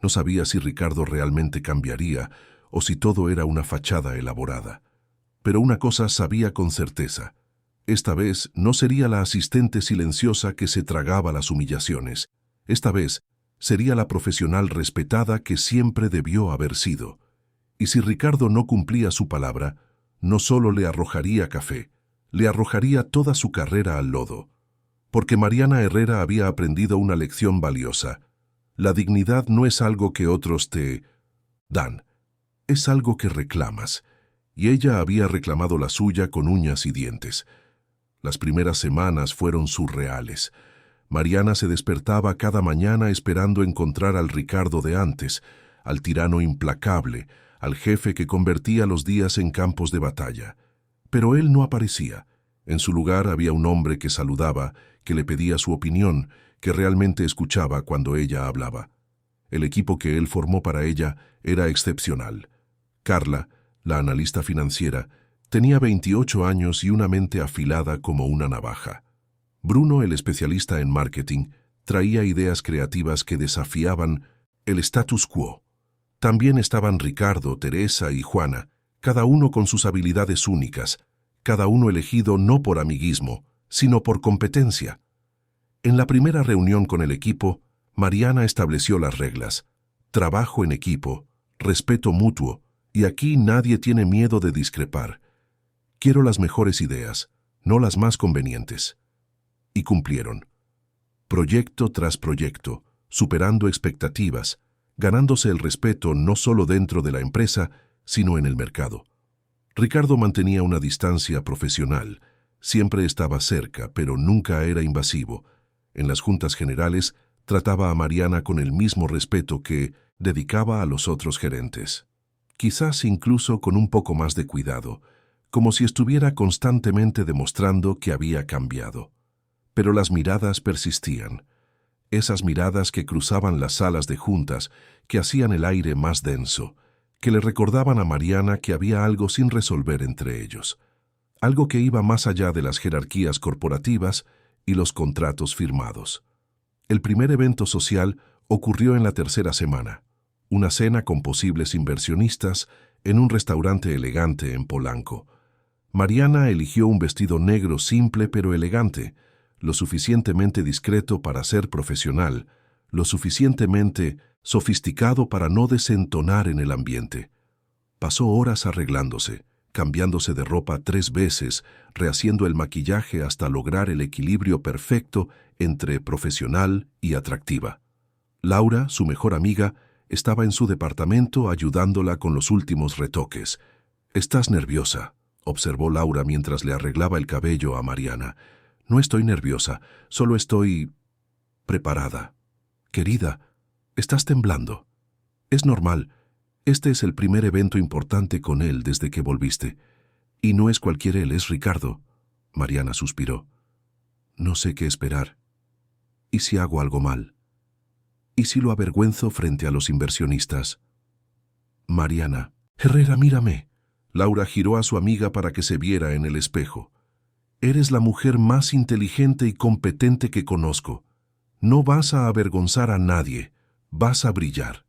No sabía si Ricardo realmente cambiaría o si todo era una fachada elaborada. Pero una cosa sabía con certeza: esta vez no sería la asistente silenciosa que se tragaba las humillaciones. Esta vez sería la profesional respetada que siempre debió haber sido. Y si Ricardo no cumplía su palabra, no solo le arrojaría café, le arrojaría toda su carrera al lodo. Porque Mariana Herrera había aprendido una lección valiosa: la dignidad no es algo que otros te dan, es algo que reclamas. Y ella había reclamado la suya con uñas y dientes. Las primeras semanas fueron surreales. Mariana se despertaba cada mañana esperando encontrar al Ricardo de antes, al tirano implacable, al jefe que convertía los días en campos de batalla. Pero él no aparecía. En su lugar había un hombre que saludaba, que le pedía su opinión, que realmente escuchaba cuando ella hablaba. El equipo que él formó para ella era excepcional. Carla, la analista financiera, tenía 28 años y una mente afilada como una navaja. Bruno, el especialista en marketing, traía ideas creativas que desafiaban el status quo. También estaban Ricardo, Teresa y Juana, cada uno con sus habilidades únicas, cada uno elegido no por amiguismo, sino por competencia. En la primera reunión con el equipo, Mariana estableció las reglas: trabajo en equipo, respeto mutuo, y aquí nadie tiene miedo de discrepar. Quiero las mejores ideas, no las más convenientes. Y cumplieron. Proyecto tras proyecto, superando expectativas, ganándose el respeto no solo dentro de la empresa, sino en el mercado. Ricardo mantenía una distancia profesional. Siempre estaba cerca, pero nunca era invasivo. En las juntas generales, trataba a Mariana con el mismo respeto que dedicaba a los otros gerentes. Quizás incluso con un poco más de cuidado, como si estuviera constantemente demostrando que había cambiado. Pero las miradas persistían. Esas miradas que cruzaban las salas de juntas, que hacían el aire más denso, que le recordaban a Mariana que había algo sin resolver entre ellos. Algo que iba más allá de las jerarquías corporativas y los contratos firmados. El primer evento social ocurrió en la tercera semana. Una cena con posibles inversionistas en un restaurante elegante en Polanco. Mariana eligió un vestido negro simple pero elegante, lo suficientemente discreto para ser profesional, lo suficientemente sofisticado para no desentonar en el ambiente. Pasó horas arreglándose, cambiándose de ropa 3 veces, rehaciendo el maquillaje hasta lograr el equilibrio perfecto entre profesional y atractiva. Laura, su mejor amiga, estaba en su departamento ayudándola con los últimos retoques. «Estás nerviosa», observó Laura mientras le arreglaba el cabello a Mariana. «No estoy nerviosa, solo estoy preparada». «Querida, estás temblando». «Es normal. Este es el primer evento importante con él desde que volviste. Y no es cualquier él, es Ricardo». Mariana suspiró. «No sé qué esperar. ¿Y si hago algo mal? ¿Y si lo avergüenzo frente a los inversionistas?» «Mariana». «Herrera, mírame». Laura giró a su amiga para que se viera en el espejo. Eres la mujer más inteligente y competente que conozco. No vas a avergonzar a nadie, vas a brillar.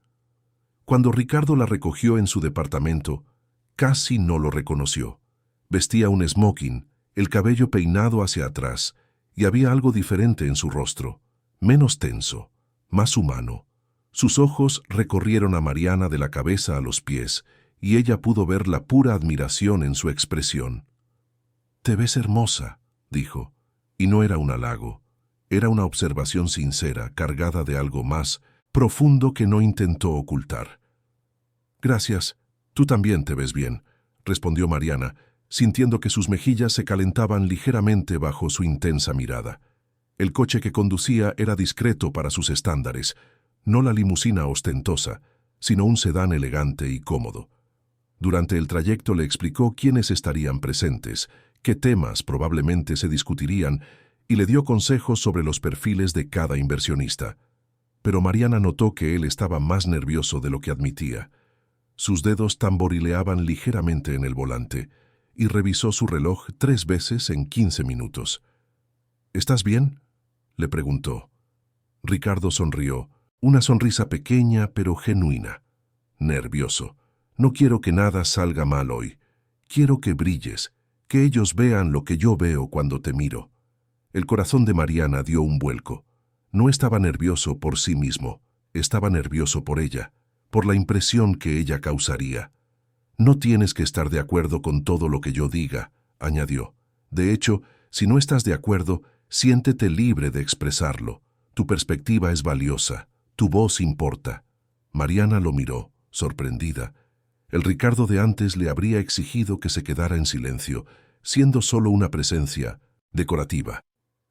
Cuando Ricardo la recogió en su departamento, casi no lo reconoció. Vestía un smoking, el cabello peinado hacia atrás, y había algo diferente en su rostro, menos tenso, más humano. Sus ojos recorrieron a Mariana de la cabeza a los pies, y ella pudo ver la pura admiración en su expresión. «Te ves hermosa», dijo, y no era un halago. Era una observación sincera, cargada de algo más profundo que no intentó ocultar. «Gracias, tú también te ves bien», respondió Mariana, sintiendo que sus mejillas se calentaban ligeramente bajo su intensa mirada. El coche que conducía era discreto para sus estándares, no la limusina ostentosa, sino un sedán elegante y cómodo. Durante el trayecto le explicó quiénes estarían presentes, qué temas probablemente se discutirían, y le dio consejos sobre los perfiles de cada inversionista. Pero Mariana notó que él estaba más nervioso de lo que admitía. Sus dedos tamborileaban ligeramente en el volante, y revisó su reloj 3 veces en 15 minutos. «¿Estás bien?», le preguntó. Ricardo sonrió, una sonrisa pequeña pero genuina. «Nervioso. No quiero que nada salga mal hoy. Quiero que brilles, que ellos vean lo que yo veo cuando te miro». El corazón de Mariana dio un vuelco. No estaba nervioso por sí mismo, estaba nervioso por ella, por la impresión que ella causaría. «No tienes que estar de acuerdo con todo lo que yo diga», añadió. «De hecho, si no estás de acuerdo, siéntete libre de expresarlo. Tu perspectiva es valiosa, tu voz importa». Mariana lo miró, sorprendida. El Ricardo de antes le habría exigido que se quedara en silencio, siendo solo una presencia decorativa.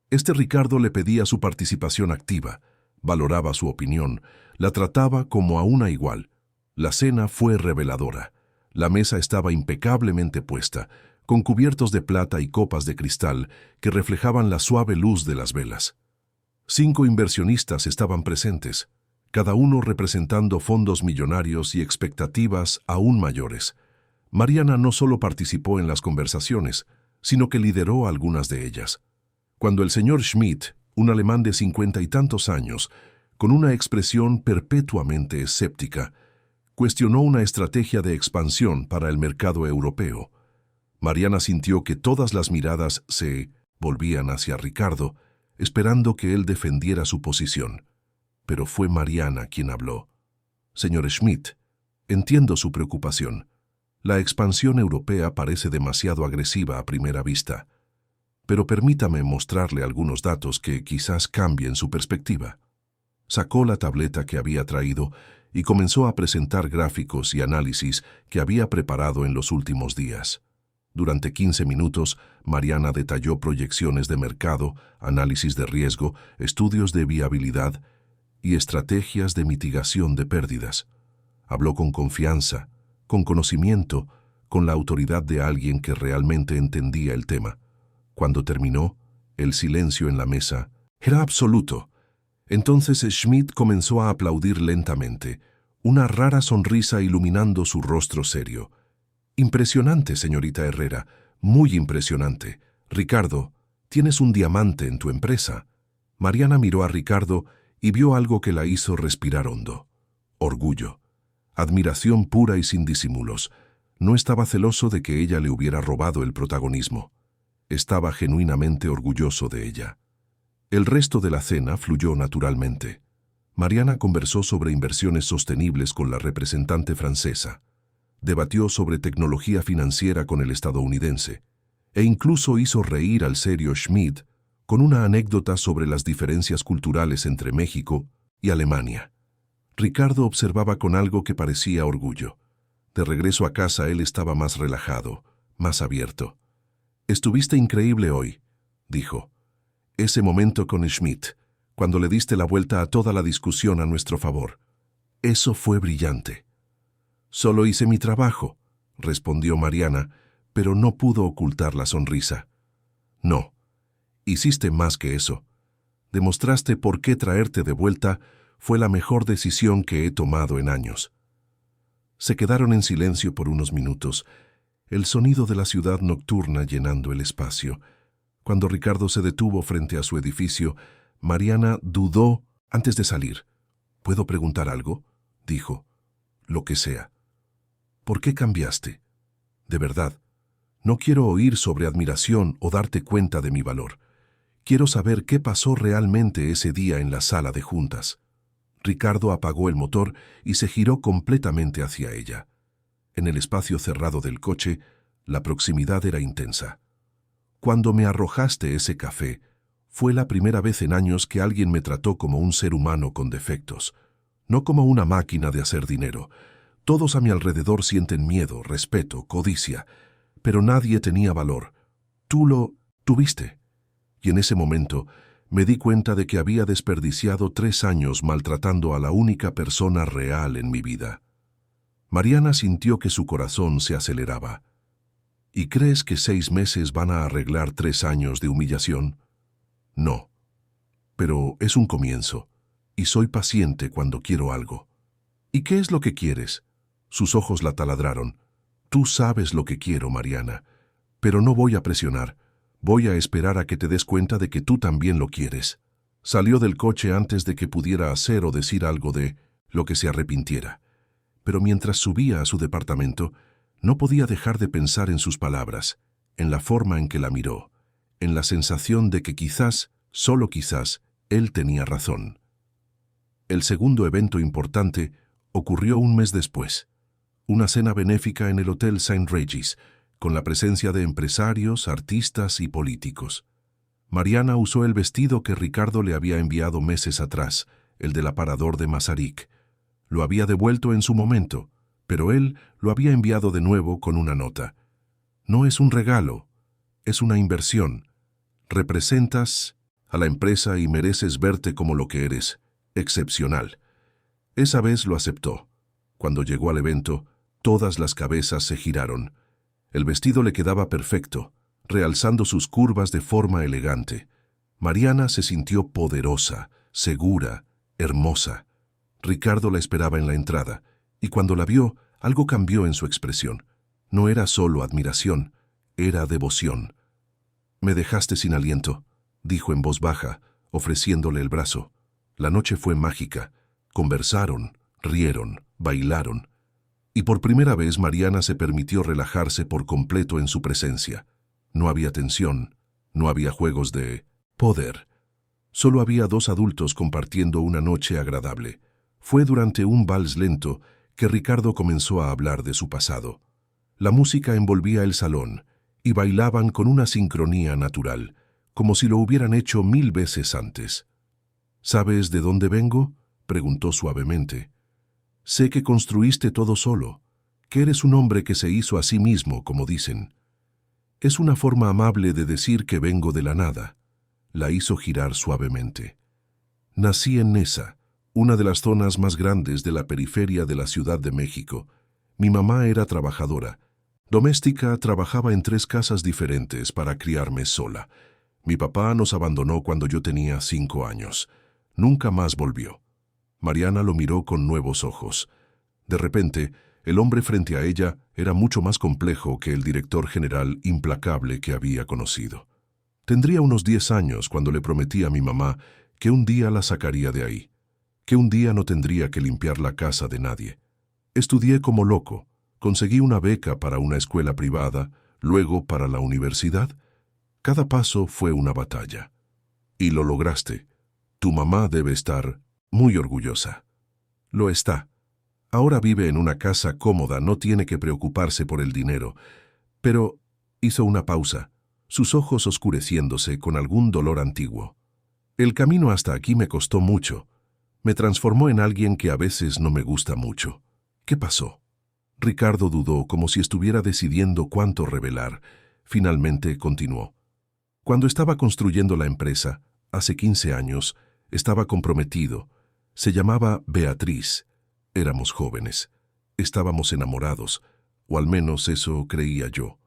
Este Ricardo le pedía su participación activa, valoraba su opinión, la trataba como a una igual. La cena fue reveladora. La mesa estaba impecablemente puesta, con cubiertos de plata y copas de cristal que reflejaban la suave luz de las velas. 5 inversionistas estaban presentes, cada uno representando fondos millonarios y expectativas aún mayores. Mariana no solo participó en las conversaciones, sino que lideró algunas de ellas. Cuando el señor Schmidt, un alemán de 50 y tantos años, con una expresión perpetuamente escéptica, cuestionó una estrategia de expansión para el mercado europeo, Mariana sintió que todas las miradas se volvían hacia Ricardo, esperando que él defendiera su posición. Pero fue Mariana quien habló. «Señor Schmidt, entiendo su preocupación. La expansión europea parece demasiado agresiva a primera vista. Pero permítame mostrarle algunos datos que quizás cambien su perspectiva». Sacó la tableta que había traído y comenzó a presentar gráficos y análisis que había preparado en los últimos días. Durante 15 minutos, Mariana detalló proyecciones de mercado, análisis de riesgo, estudios de viabilidad y estrategias de mitigación de pérdidas. Habló con confianza, con conocimiento, con la autoridad de alguien que realmente entendía el tema. Cuando terminó, el silencio en la mesa era absoluto. Entonces Schmidt comenzó a aplaudir lentamente, una rara sonrisa iluminando su rostro serio. «Impresionante, señorita Herrera, muy impresionante. Ricardo, tienes un diamante en tu empresa». Mariana miró a Ricardo y vio algo que la hizo respirar hondo. Orgullo. Admiración pura y sin disimulos. No estaba celoso de que ella le hubiera robado el protagonismo. Estaba genuinamente orgulloso de ella. El resto de la cena fluyó naturalmente. Mariana conversó sobre inversiones sostenibles con la representante francesa. Debatió sobre tecnología financiera con el estadounidense, e incluso hizo reír al serio Schmidt con una anécdota sobre las diferencias culturales entre México y Alemania. Ricardo observaba con algo que parecía orgullo. De regreso a casa él estaba más relajado, más abierto. «Estuviste increíble hoy», dijo. «Ese momento con Schmidt, cuando le diste la vuelta a toda la discusión a nuestro favor. Eso fue brillante». «Solo hice mi trabajo», respondió Mariana, pero no pudo ocultar la sonrisa. «No, hiciste más que eso. Demostraste por qué traerte de vuelta fue la mejor decisión que he tomado en años». Se quedaron en silencio por unos minutos, el sonido de la ciudad nocturna llenando el espacio. Cuando Ricardo se detuvo frente a su edificio, Mariana dudó antes de salir. «¿Puedo preguntar algo?», dijo. «Lo que sea». «¿Por qué cambiaste? De verdad. No quiero oír sobre admiración o darte cuenta de mi valor. Quiero saber qué pasó realmente ese día en la sala de juntas». Ricardo apagó el motor y se giró completamente hacia ella. En el espacio cerrado del coche, la proximidad era intensa. «Cuando me arrojaste ese café, fue la primera vez en años que alguien me trató como un ser humano con defectos, no como una máquina de hacer dinero. Todos a mi alrededor sienten miedo, respeto, codicia, pero nadie tenía valor. Tú lo tuviste». Y en ese momento me di cuenta de que había desperdiciado 3 años maltratando a la única persona real en mi vida. Mariana sintió que su corazón se aceleraba. «¿Y crees que 6 meses van a arreglar 3 años de humillación? No. Pero es un comienzo, y soy paciente cuando quiero algo». «¿Y qué es lo que quieres?». Sus ojos la taladraron. «Tú sabes lo que quiero, Mariana, pero no voy a presionar. Voy a esperar a que te des cuenta de que tú también lo quieres». Salió del coche antes de que pudiera hacer o decir algo de lo que se arrepintiera. Pero mientras subía a su departamento, no podía dejar de pensar en sus palabras, en la forma en que la miró, en la sensación de que quizás, solo quizás, él tenía razón. El segundo evento importante ocurrió un mes después. Una cena benéfica en el Hotel St. Regis, con la presencia de empresarios, artistas y políticos. Mariana usó el vestido que Ricardo le había enviado meses atrás, el del aparador de Masaryk. Lo había devuelto en su momento, pero él lo había enviado de nuevo con una nota. «No es un regalo, es una inversión. Representas a la empresa y mereces verte como lo que eres, excepcional». Esa vez lo aceptó. Cuando llegó al evento, todas las cabezas se giraron. El vestido le quedaba perfecto, realzando sus curvas de forma elegante. Mariana se sintió poderosa, segura, hermosa. Ricardo la esperaba en la entrada, y cuando la vio, algo cambió en su expresión. No era solo admiración, era devoción. «Me dejaste sin aliento», dijo en voz baja, ofreciéndole el brazo. La noche fue mágica. Conversaron, rieron, bailaron. Y por primera vez Mariana se permitió relajarse por completo en su presencia. No había tensión, no había juegos de poder. Solo había 2 adultos compartiendo una noche agradable. Fue durante un vals lento que Ricardo comenzó a hablar de su pasado. La música envolvía el salón y bailaban con una sincronía natural, como si lo hubieran hecho 1000 veces antes. «¿Sabes de dónde vengo?», preguntó suavemente. «Sé que construiste todo solo, que eres un hombre que se hizo a sí mismo, como dicen. Es una forma amable de decir que vengo de la nada». La hizo girar suavemente. «Nací en Nesa, una de las zonas más grandes de la periferia de la Ciudad de México. Mi mamá era trabajadora. Doméstica, trabajaba en 3 casas diferentes para criarme sola. Mi papá nos abandonó cuando yo tenía 5 años. Nunca más volvió». Mariana lo miró con nuevos ojos. De repente, el hombre frente a ella era mucho más complejo que el director general implacable que había conocido. Tendría unos 10 años cuando le prometí a mi mamá que un día la sacaría de ahí, que un día no tendría que limpiar la casa de nadie. Estudié como loco, conseguí una beca para una escuela privada, luego para la universidad. Cada paso fue una batalla. Y lo lograste. Tu mamá debe estar muy orgullosa. Lo está. Ahora vive en una casa cómoda, no tiene que preocuparse por el dinero. Pero hizo una pausa, sus ojos oscureciéndose con algún dolor antiguo. «El camino hasta aquí me costó mucho. Me transformó en alguien que a veces no me gusta mucho. ¿Qué pasó?». Ricardo dudó, como si estuviera decidiendo cuánto revelar. Finalmente continuó. «Cuando estaba construyendo la empresa, hace 15 años, estaba comprometido. Se llamaba Beatriz. Éramos jóvenes. Estábamos enamorados, o al menos eso creía yo.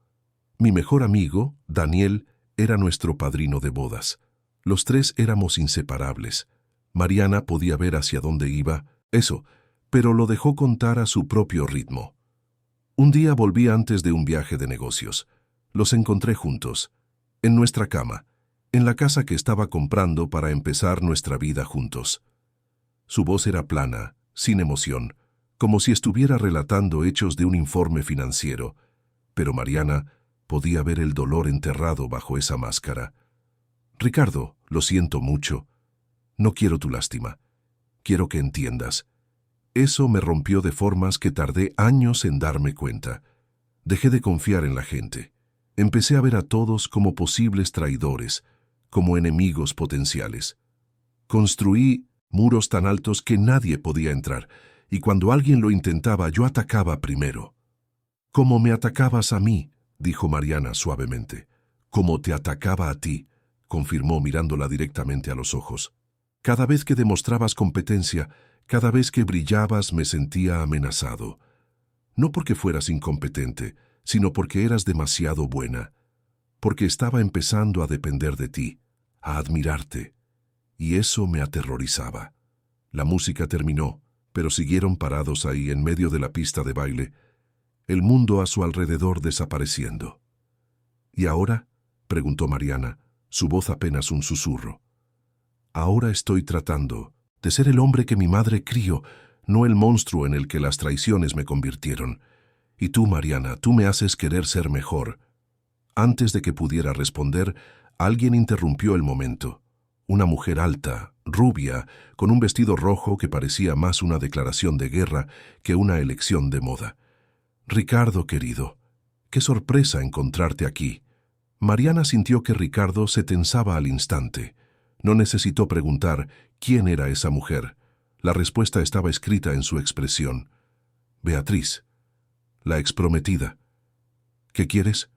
Mi mejor amigo, Daniel, era nuestro padrino de bodas. Los 3 éramos inseparables. Mariana podía ver hacia dónde iba, eso, pero lo dejó contar a su propio ritmo. Un día volví antes de un viaje de negocios. Los encontré juntos, en nuestra cama, en la casa que estaba comprando para empezar nuestra vida juntos. Su voz era plana, sin emoción, como si estuviera relatando hechos de un informe financiero, pero Mariana podía ver el dolor enterrado bajo esa máscara. Ricardo, lo siento mucho. No quiero tu lástima. Quiero que entiendas. Eso me rompió de formas que tardé años en darme cuenta. Dejé de confiar en la gente. Empecé a ver a todos como posibles traidores, como enemigos potenciales. Construí muros tan altos que nadie podía entrar, y cuando alguien lo intentaba, yo atacaba primero. «Como me atacabas a mí», dijo Mariana suavemente. «Como te atacaba a ti», confirmó mirándola directamente a los ojos. «Cada vez que demostrabas competencia, cada vez que brillabas me sentía amenazado. No porque fueras incompetente, sino porque eras demasiado buena. Porque estaba empezando a depender de ti, a admirarte. Y eso me aterrorizaba». La música terminó, pero siguieron parados ahí en medio de la pista de baile, el mundo a su alrededor desapareciendo. «¿Y ahora?», preguntó Mariana, su voz apenas un susurro. «Ahora estoy tratando de ser el hombre que mi madre crió, no el monstruo en el que las traiciones me convirtieron. Y tú, Mariana, tú me haces querer ser mejor». Antes de que pudiera responder, alguien interrumpió el momento. Una mujer alta, rubia, con un vestido rojo que parecía más una declaración de guerra que una elección de moda. «Ricardo, querido, qué sorpresa encontrarte aquí». Mariana sintió que Ricardo se tensaba al instante. No necesitó preguntar quién era esa mujer. La respuesta estaba escrita en su expresión. «Beatriz, la exprometida». «¿Qué quieres?».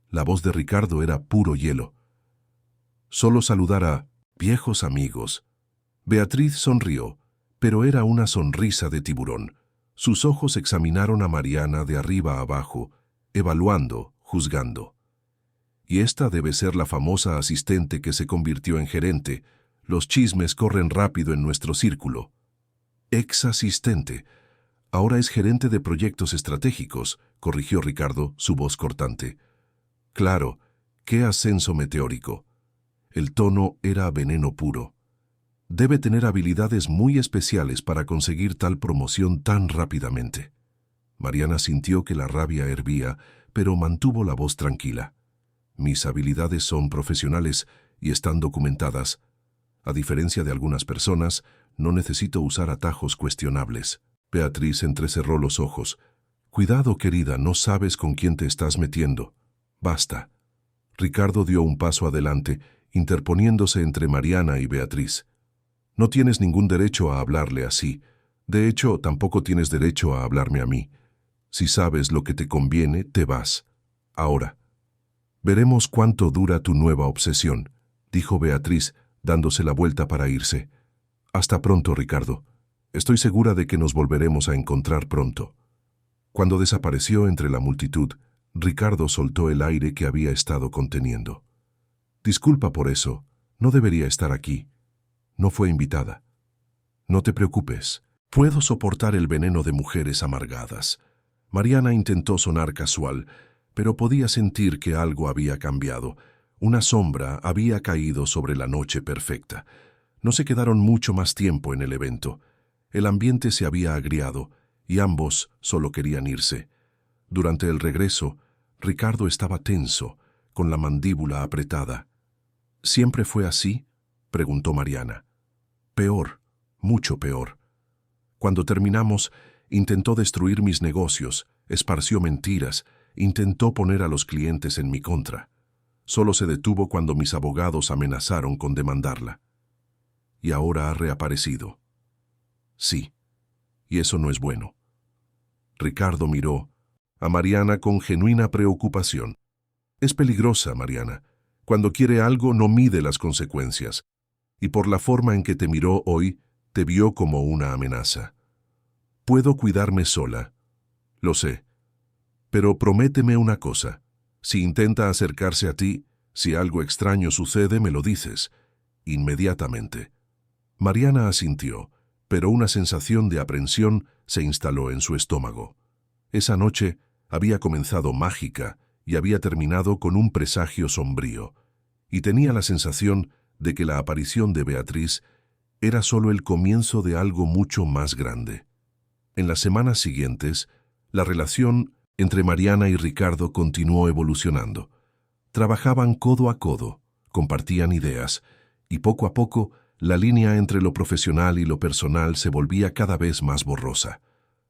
La voz de Ricardo era puro hielo. «Solo saludar a viejos amigos». Beatriz sonrió, pero era una sonrisa de tiburón. Sus ojos examinaron a Mariana de arriba a abajo, evaluando, juzgando. «Y esta debe ser la famosa asistente que se convirtió en gerente. Los chismes corren rápido en nuestro círculo». «Ex-asistente. Ahora es gerente de proyectos estratégicos», corrigió Ricardo, su voz cortante. «Claro, qué ascenso meteórico». El tono era veneno puro. «Debe tener habilidades muy especiales para conseguir tal promoción tan rápidamente». Mariana sintió que la rabia hervía, pero mantuvo la voz tranquila. «Mis habilidades son profesionales y están documentadas. A diferencia de algunas personas, no necesito usar atajos cuestionables». Beatriz entrecerró los ojos. «Cuidado, querida, no sabes con quién te estás metiendo. Basta». Ricardo dio un paso adelante, interponiéndose entre Mariana y Beatriz. «No tienes ningún derecho a hablarle así. De hecho, tampoco tienes derecho a hablarme a mí. Si sabes lo que te conviene, te vas. Ahora». «Veremos cuánto dura tu nueva obsesión», dijo Beatriz, dándose la vuelta para irse. «Hasta pronto, Ricardo. Estoy segura de que nos volveremos a encontrar pronto». Cuando desapareció entre la multitud, Ricardo soltó el aire que había estado conteniendo. «Disculpa por eso. No debería estar aquí. No fue invitada». «No te preocupes. Puedo soportar el veneno de mujeres amargadas». Mariana intentó sonar casual, pero podía sentir que algo había cambiado. Una sombra había caído sobre la noche perfecta. No se quedaron mucho más tiempo en el evento. El ambiente se había agriado, y ambos solo querían irse. Durante el regreso, Ricardo estaba tenso, con la mandíbula apretada. «¿Siempre fue así?», preguntó Mariana. «Peor, mucho peor. Cuando terminamos, intentó destruir mis negocios, esparció mentiras, intentó poner a los clientes en mi contra. Solo se detuvo cuando mis abogados amenazaron con demandarla. Y ahora ha reaparecido». «Sí, y eso no es bueno». Ricardo miró a Mariana con genuina preocupación. «Es peligrosa, Mariana. Cuando quiere algo no mide las consecuencias. Y por la forma en que te miró hoy, te vio como una amenaza. Puedo cuidarme sola. Lo sé. Pero prométeme una cosa. Si intenta acercarse a ti, si algo extraño sucede, me lo dices. Inmediatamente». Mariana asintió, pero una sensación de aprensión se instaló en su estómago. Esa noche había comenzado mágica y había terminado con un presagio sombrío. y tenía la sensación de que la aparición de Beatriz era solo el comienzo de algo mucho más grande. En las semanas siguientes, la relación entre Mariana y Ricardo continuó evolucionando. Trabajaban codo a codo, compartían ideas, y poco a poco la línea entre lo profesional y lo personal se volvía cada vez más borrosa.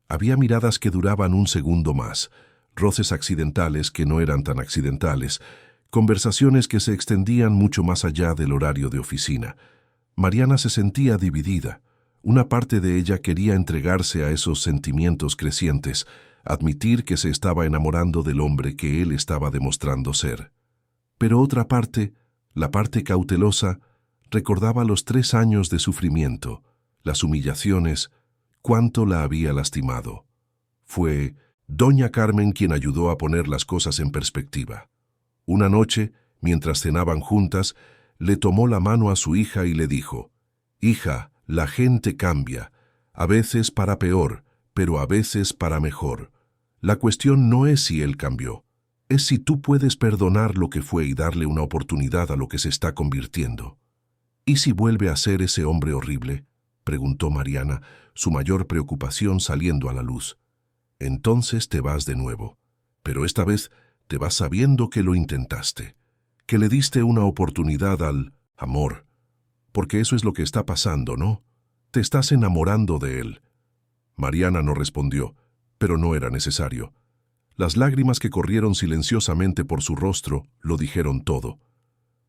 Había miradas que duraban un segundo más, roces accidentales que no eran tan accidentales, conversaciones que se extendían mucho más allá del horario de oficina. Mariana se sentía dividida. Una parte de ella quería entregarse a esos sentimientos crecientes, admitir que se estaba enamorando del hombre que él estaba demostrando ser. Pero otra parte, la parte cautelosa, recordaba los 3 años de sufrimiento, las humillaciones, cuánto la había lastimado. Fue doña Carmen quien ayudó a poner las cosas en perspectiva. Una noche, mientras cenaban juntas, le tomó la mano a su hija y le dijo: «Hija, la gente cambia, a veces para peor, pero a veces para mejor. La cuestión no es si él cambió, es si tú puedes perdonar lo que fue y darle una oportunidad a lo que se está convirtiendo». «¿Y si vuelve a ser ese hombre horrible?», preguntó Mariana, su mayor preocupación saliendo a la luz. «Entonces te vas de nuevo, pero esta vez te vas sabiendo que lo intentaste, que le diste una oportunidad al amor, porque eso es lo que está pasando, ¿no? Te estás enamorando de él». Mariana no respondió, pero no era necesario. Las lágrimas que corrieron silenciosamente por su rostro lo dijeron todo.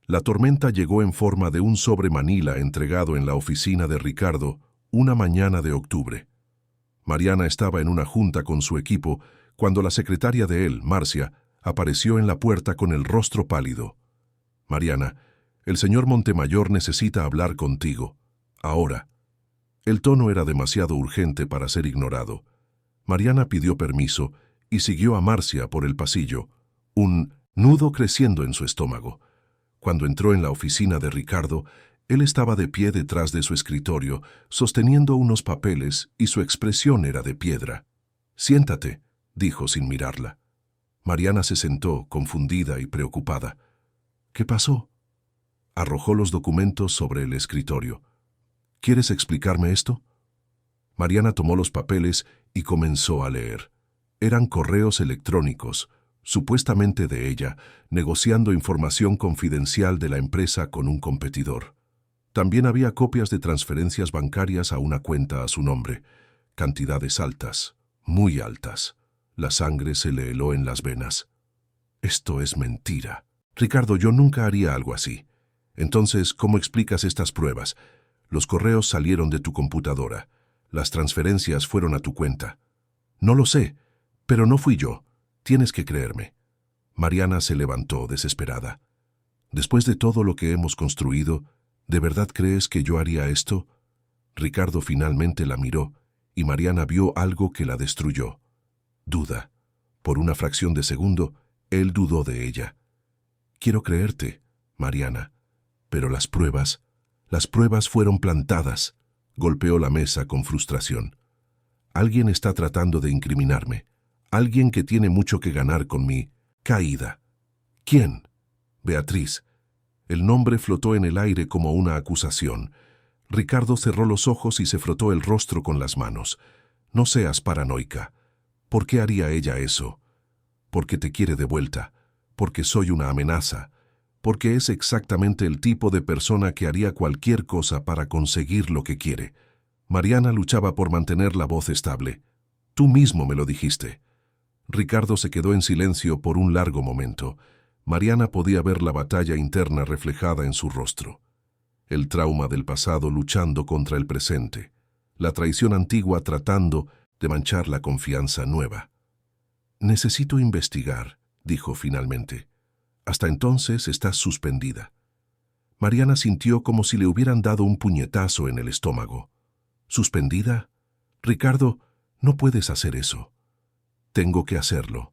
La tormenta llegó en forma de un sobre Manila entregado en la oficina de Ricardo una mañana de octubre. Mariana estaba en una junta con su equipo cuando la secretaria de él, Marcia, apareció en la puerta con el rostro pálido. «Mariana, el señor Montemayor necesita hablar contigo. Ahora». El tono era demasiado urgente para ser ignorado. Mariana pidió permiso y siguió a Marcia por el pasillo, un nudo creciendo en su estómago. Cuando entró en la oficina de Ricardo, él estaba de pie detrás de su escritorio, sosteniendo unos papeles, y su expresión era de piedra. «Siéntate», dijo sin mirarla. Mariana se sentó, confundida y preocupada. «¿Qué pasó?». Arrojó los documentos sobre el escritorio. «¿Quieres explicarme esto?». Mariana tomó los papeles y comenzó a leer. Eran correos electrónicos, supuestamente de ella, negociando información confidencial de la empresa con un competidor. También había copias de transferencias bancarias a una cuenta a su nombre, cantidades altas, muy altas. La sangre se le heló en las venas. «Esto es mentira. Ricardo, yo nunca haría algo así. Entonces, ¿cómo explicas estas pruebas? Los correos salieron de tu computadora. Las transferencias fueron a tu cuenta». «No lo sé, pero no fui yo. Tienes que creerme». Mariana se levantó desesperada. «Después de todo lo que hemos construido, ¿de verdad crees que yo haría esto?». Ricardo finalmente la miró y Mariana vio algo que la destruyó. Duda. Por una fracción de segundo, él dudó de ella. «Quiero creerte, Mariana, pero las pruebas fueron plantadas». Golpeó la mesa con frustración. «Alguien está tratando de incriminarme. Alguien que tiene mucho que ganar con mi caída». «¿Quién?». «Beatriz». El nombre flotó en el aire como una acusación. Ricardo cerró los ojos y se frotó el rostro con las manos. «No seas paranoica. ¿Por qué haría ella eso?». «Porque te quiere de vuelta. Porque soy una amenaza. Porque es exactamente el tipo de persona que haría cualquier cosa para conseguir lo que quiere». Mariana luchaba por mantener la voz estable. «Tú mismo me lo dijiste». Ricardo se quedó en silencio por un largo momento. Mariana podía ver la batalla interna reflejada en su rostro. El trauma del pasado luchando contra el presente. La traición antigua tratando de manchar la confianza nueva. «Necesito investigar», dijo finalmente. «Hasta entonces estás suspendida». Mariana sintió como si le hubieran dado un puñetazo en el estómago. «¿Suspendida? Ricardo, no puedes hacer eso». «Tengo que hacerlo.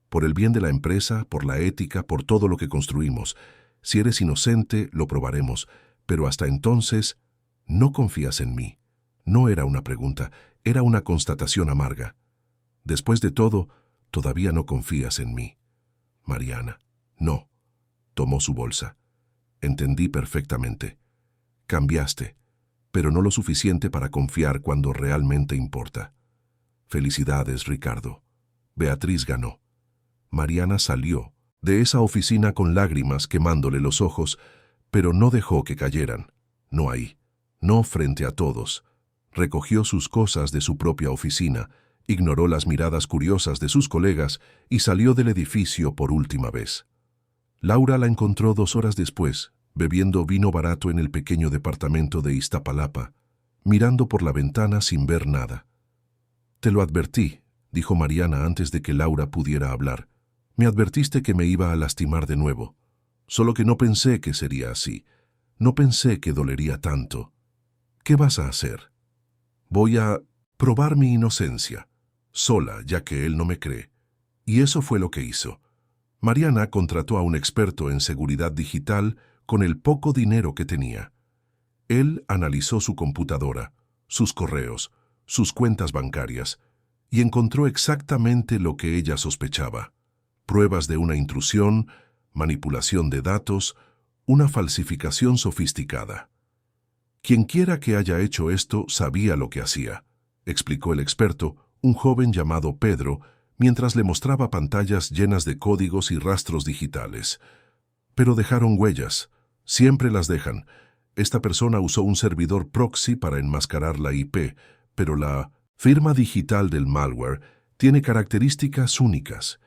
Por el bien de la empresa, por la ética, por todo lo que construimos. Si eres inocente, lo probaremos. Pero hasta entonces, no confías en mí». No era una pregunta, era una constatación amarga. «Después de todo, todavía no confías en mí». «Mariana». «No». Tomó su bolsa. Entendí perfectamente. Cambiaste, pero no lo suficiente para confiar cuando realmente importa. Felicidades, Ricardo. Beatriz ganó. Mariana salió de esa oficina con lágrimas quemándole los ojos, pero no dejó que cayeran. No ahí, no frente a todos. Recogió sus cosas de su propia oficina, ignoró las miradas curiosas de sus colegas y salió del edificio por última vez. Laura la encontró 2 horas después, bebiendo vino barato en el pequeño departamento de Iztapalapa, mirando por la ventana sin ver nada. «Te lo advertí», dijo Mariana antes de que Laura pudiera hablar. «Me advertiste que me iba a lastimar de nuevo. Solo que no pensé que sería así. No pensé que dolería tanto. ¿Qué vas a hacer?» «Voy a probar mi inocencia, sola, ya que él no me cree». Y eso fue lo que hizo. Mariana contrató a un experto en seguridad digital con el poco dinero que tenía. Él analizó su computadora, sus correos, sus cuentas bancarias, y encontró exactamente lo que ella sospechaba: pruebas de una intrusión, manipulación de datos, una falsificación sofisticada. «Quienquiera que haya hecho esto sabía lo que hacía», explicó el experto, un joven llamado Pedro, mientras le mostraba pantallas llenas de códigos y rastros digitales. «Pero dejaron huellas. Siempre las dejan. Esta persona usó un servidor proxy para enmascarar la IP, pero la firma digital del malware tiene características únicas.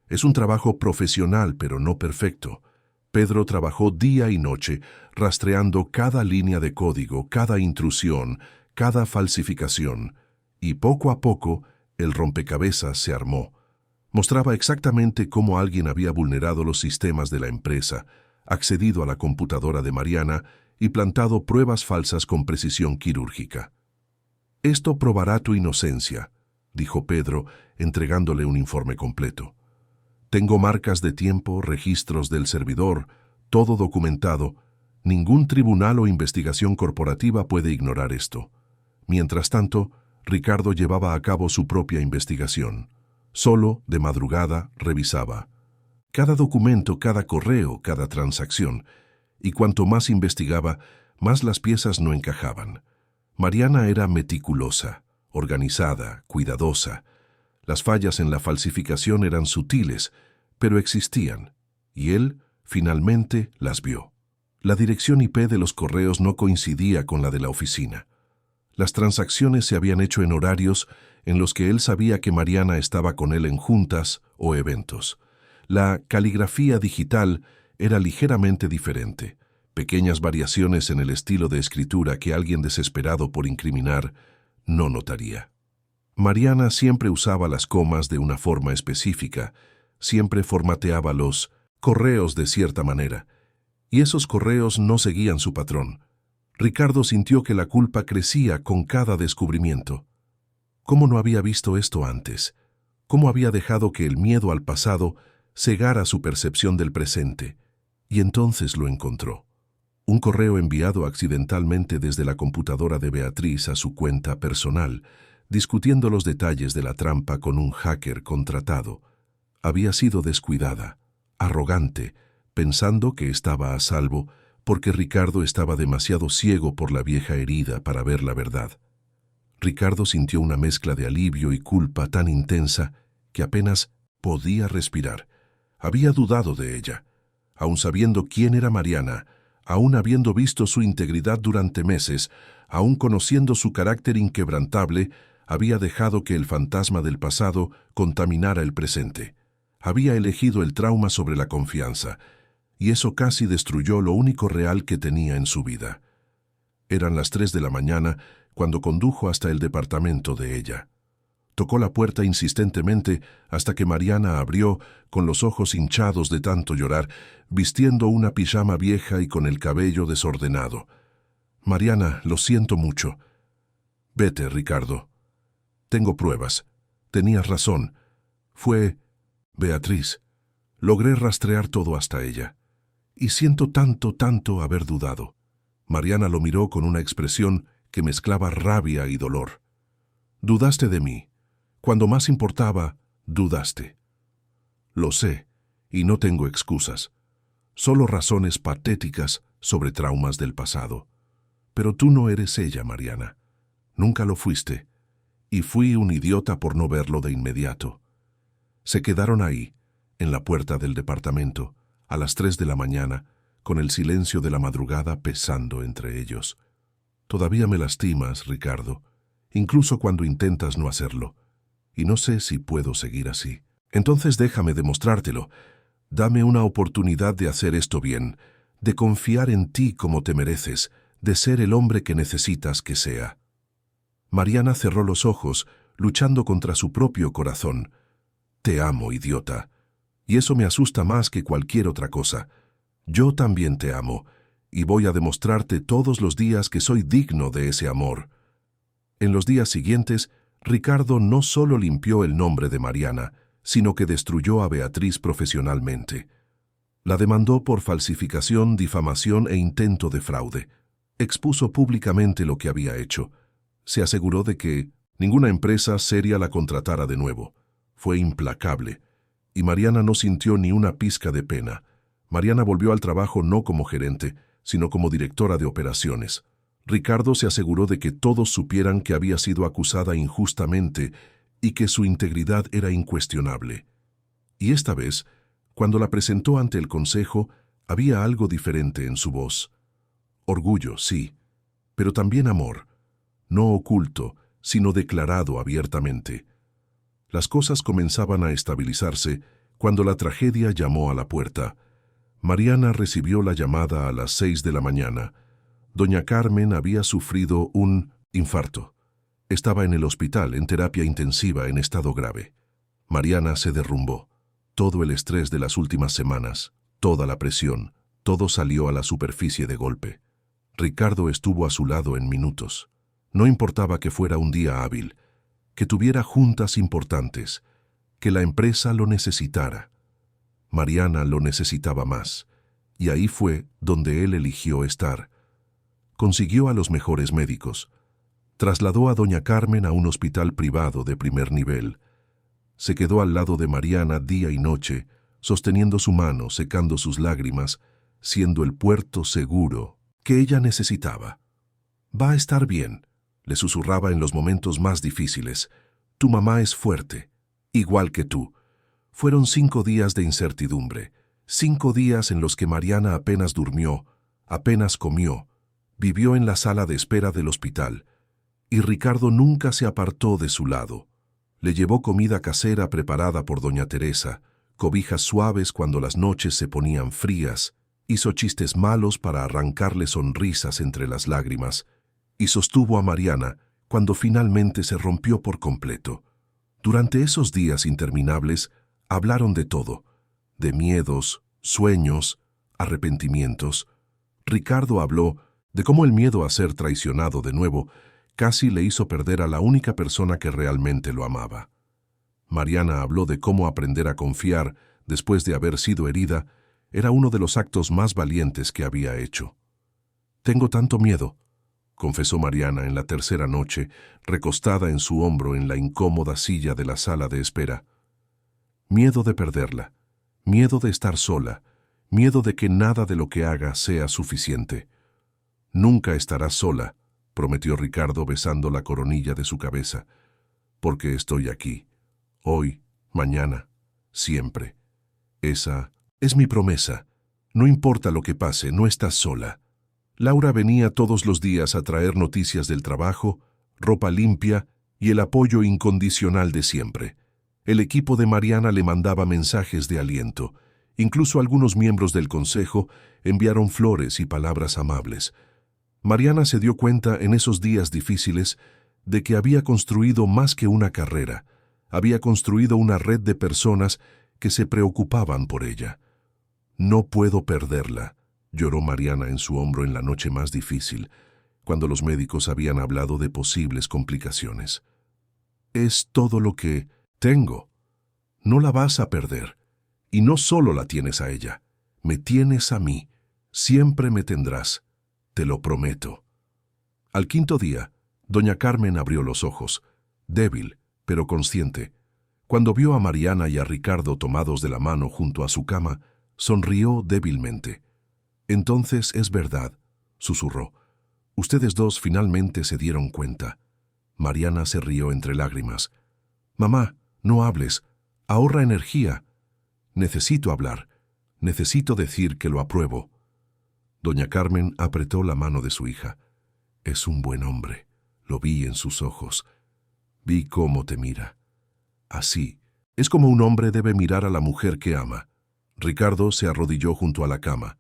Es un trabajo profesional, pero no perfecto». Pedro trabajó día y noche, rastreando cada línea de código, cada intrusión, cada falsificación, y poco a poco el rompecabezas se armó. Mostraba exactamente cómo alguien había vulnerado los sistemas de la empresa, accedido a la computadora de Mariana y plantado pruebas falsas con precisión quirúrgica. «Esto probará tu inocencia», dijo Pedro, entregándole un informe completo. «Tengo marcas de tiempo, registros del servidor, todo documentado. Ningún tribunal o investigación corporativa puede ignorar esto». Mientras tanto, Ricardo llevaba a cabo su propia investigación. Solo, de madrugada, revisaba cada documento, cada correo, cada transacción, y cuanto más investigaba, más las piezas no encajaban. Mariana era meticulosa, organizada, cuidadosa. Las fallas en la falsificación eran sutiles, pero existían, y él, finalmente, las vio. La dirección IP de los correos no coincidía con la de la oficina. Las transacciones se habían hecho en horarios en los que él sabía que Mariana estaba con él en juntas o eventos. La caligrafía digital era ligeramente diferente, pequeñas variaciones en el estilo de escritura que alguien desesperado por incriminar no notaría. Mariana siempre usaba las comas de una forma específica, siempre formateaba los correos de cierta manera, y esos correos no seguían su patrón. Ricardo sintió que la culpa crecía con cada descubrimiento. ¿Cómo no había visto esto antes? ¿Cómo había dejado que el miedo al pasado cegara su percepción del presente? Y entonces lo encontró. Un correo enviado accidentalmente desde la computadora de Beatriz a su cuenta personal, discutiendo los detalles de la trampa con un hacker contratado. Había sido descuidada, arrogante, pensando que estaba a salvo, porque Ricardo estaba demasiado ciego por la vieja herida para ver la verdad. Ricardo sintió una mezcla de alivio y culpa tan intensa que apenas podía respirar. Había dudado de ella. Aun sabiendo quién era Mariana, aun habiendo visto su integridad durante meses, aun conociendo su carácter inquebrantable, había dejado que el fantasma del pasado contaminara el presente. Había elegido el trauma sobre la confianza, y eso casi destruyó lo único real que tenía en su vida. Eran las 3 de la mañana cuando condujo hasta el departamento de ella. Tocó la puerta insistentemente hasta que Mariana abrió, con los ojos hinchados de tanto llorar, vistiendo una pijama vieja y con el cabello desordenado. «Mariana, lo siento mucho». «Vete, Ricardo. Tengo pruebas. Tenías razón. Fue Beatriz. Logré rastrear todo hasta ella. Y siento tanto haber dudado». Mariana lo miró con una expresión que mezclaba rabia y dolor. «Dudaste de mí. Cuando más importaba, dudaste». «Lo sé, y no tengo excusas. Solo razones patéticas sobre traumas del pasado. Pero tú no eres ella, Mariana. Nunca lo fuiste. Y fui un idiota por no verlo de inmediato. Se quedaron ahí, en la puerta del departamento, a las 3 de la mañana, con el silencio de la madrugada pesando entre ellos. Todavía me lastimas, Ricardo, incluso cuando intentas no hacerlo. Y no sé si puedo seguir así. Entonces déjame demostrártelo. Dame una oportunidad de hacer esto bien, de confiar en ti como te mereces, de ser el hombre que necesitas que sea. Mariana cerró los ojos, luchando contra su propio corazón. Te amo, idiota. Y eso me asusta más que cualquier otra cosa. Yo también te amo, y voy a demostrarte todos los días que soy digno de ese amor. En los días siguientes, Ricardo no solo limpió el nombre de Mariana, sino que destruyó a Beatriz profesionalmente. La demandó por falsificación, difamación e intento de fraude. Expuso públicamente lo que había hecho. Se aseguró de que ninguna empresa seria la contratara de nuevo. Fue implacable. Y Mariana no sintió ni una pizca de pena. Mariana volvió al trabajo no como gerente, sino como directora de operaciones. Ricardo se aseguró de que todos supieran que había sido acusada injustamente y que su integridad era incuestionable. Y esta vez, cuando la presentó ante el consejo, había algo diferente en su voz. Orgullo, sí, pero también amor, no oculto, sino declarado abiertamente. Las cosas comenzaban a estabilizarse cuando la tragedia llamó a la puerta. Mariana recibió la llamada a las 6 de la mañana. Doña Carmen había sufrido un infarto. Estaba en el hospital, en terapia intensiva, en estado grave. Mariana se derrumbó. Todo el estrés de las últimas semanas, toda la presión, todo salió a la superficie de golpe. Ricardo estuvo a su lado en minutos. No importaba que fuera un día hábil, que tuviera juntas importantes, que la empresa lo necesitara. Mariana lo necesitaba más, y ahí fue donde él eligió estar. Consiguió a los mejores médicos. Trasladó a doña Carmen a un hospital privado de primer nivel. Se quedó al lado de Mariana día y noche, sosteniendo su mano, secando sus lágrimas, siendo el puerto seguro que ella necesitaba. «Va a estar bien», le susurraba en los momentos más difíciles. «Tu mamá es fuerte, igual que tú». Fueron 5 días de incertidumbre, 5 días en los que Mariana apenas durmió, apenas comió, vivió en la sala de espera del hospital, y Ricardo nunca se apartó de su lado. Le llevó comida casera preparada por doña Teresa, cobijas suaves cuando las noches se ponían frías, hizo chistes malos para arrancarle sonrisas entre las lágrimas, y sostuvo a Mariana cuando finalmente se rompió por completo. Durante esos días interminables, hablaron de todo, de miedos, sueños, arrepentimientos. Ricardo habló de cómo el miedo a ser traicionado de nuevo casi le hizo perder a la única persona que realmente lo amaba. Mariana habló de cómo aprender a confiar después de haber sido herida era uno de los actos más valientes que había hecho. «Tengo tanto miedo», confesó Mariana en la tercera noche, recostada en su hombro en la incómoda silla de la sala de espera. «Miedo de perderla, miedo de estar sola, miedo de que nada de lo que haga sea suficiente». «Nunca estarás sola», prometió Ricardo besando la coronilla de su cabeza, «porque estoy aquí, hoy, mañana, siempre. Esa es mi promesa. No importa lo que pase, no estás sola». Laura venía todos los días a traer noticias del trabajo, ropa limpia y el apoyo incondicional de siempre. El equipo de Mariana le mandaba mensajes de aliento. Incluso algunos miembros del consejo enviaron flores y palabras amables. Mariana se dio cuenta en esos días difíciles de que había construido más que una carrera. Había construido una red de personas que se preocupaban por ella. «No puedo perderla», lloró Mariana en su hombro en la noche más difícil, cuando los médicos habían hablado de posibles complicaciones. «Es todo lo que tengo. No la vas a perder. Y no solo la tienes a ella, me tienes a mí. Siempre me tendrás. Te lo prometo». Al quinto día, doña Carmen abrió los ojos, débil, pero consciente. Cuando vio a Mariana y a Ricardo tomados de la mano junto a su cama, sonrió débilmente. Entonces es verdad, susurró. Ustedes dos finalmente se dieron cuenta. Mariana se rió entre lágrimas. Mamá, no hables. Ahorra energía. Necesito hablar. Necesito decir que lo apruebo. Doña Carmen apretó la mano de su hija. Es un buen hombre. Lo vi en sus ojos. Vi cómo te mira. Así. Es como un hombre debe mirar a la mujer que ama. Ricardo se arrodilló junto a la cama.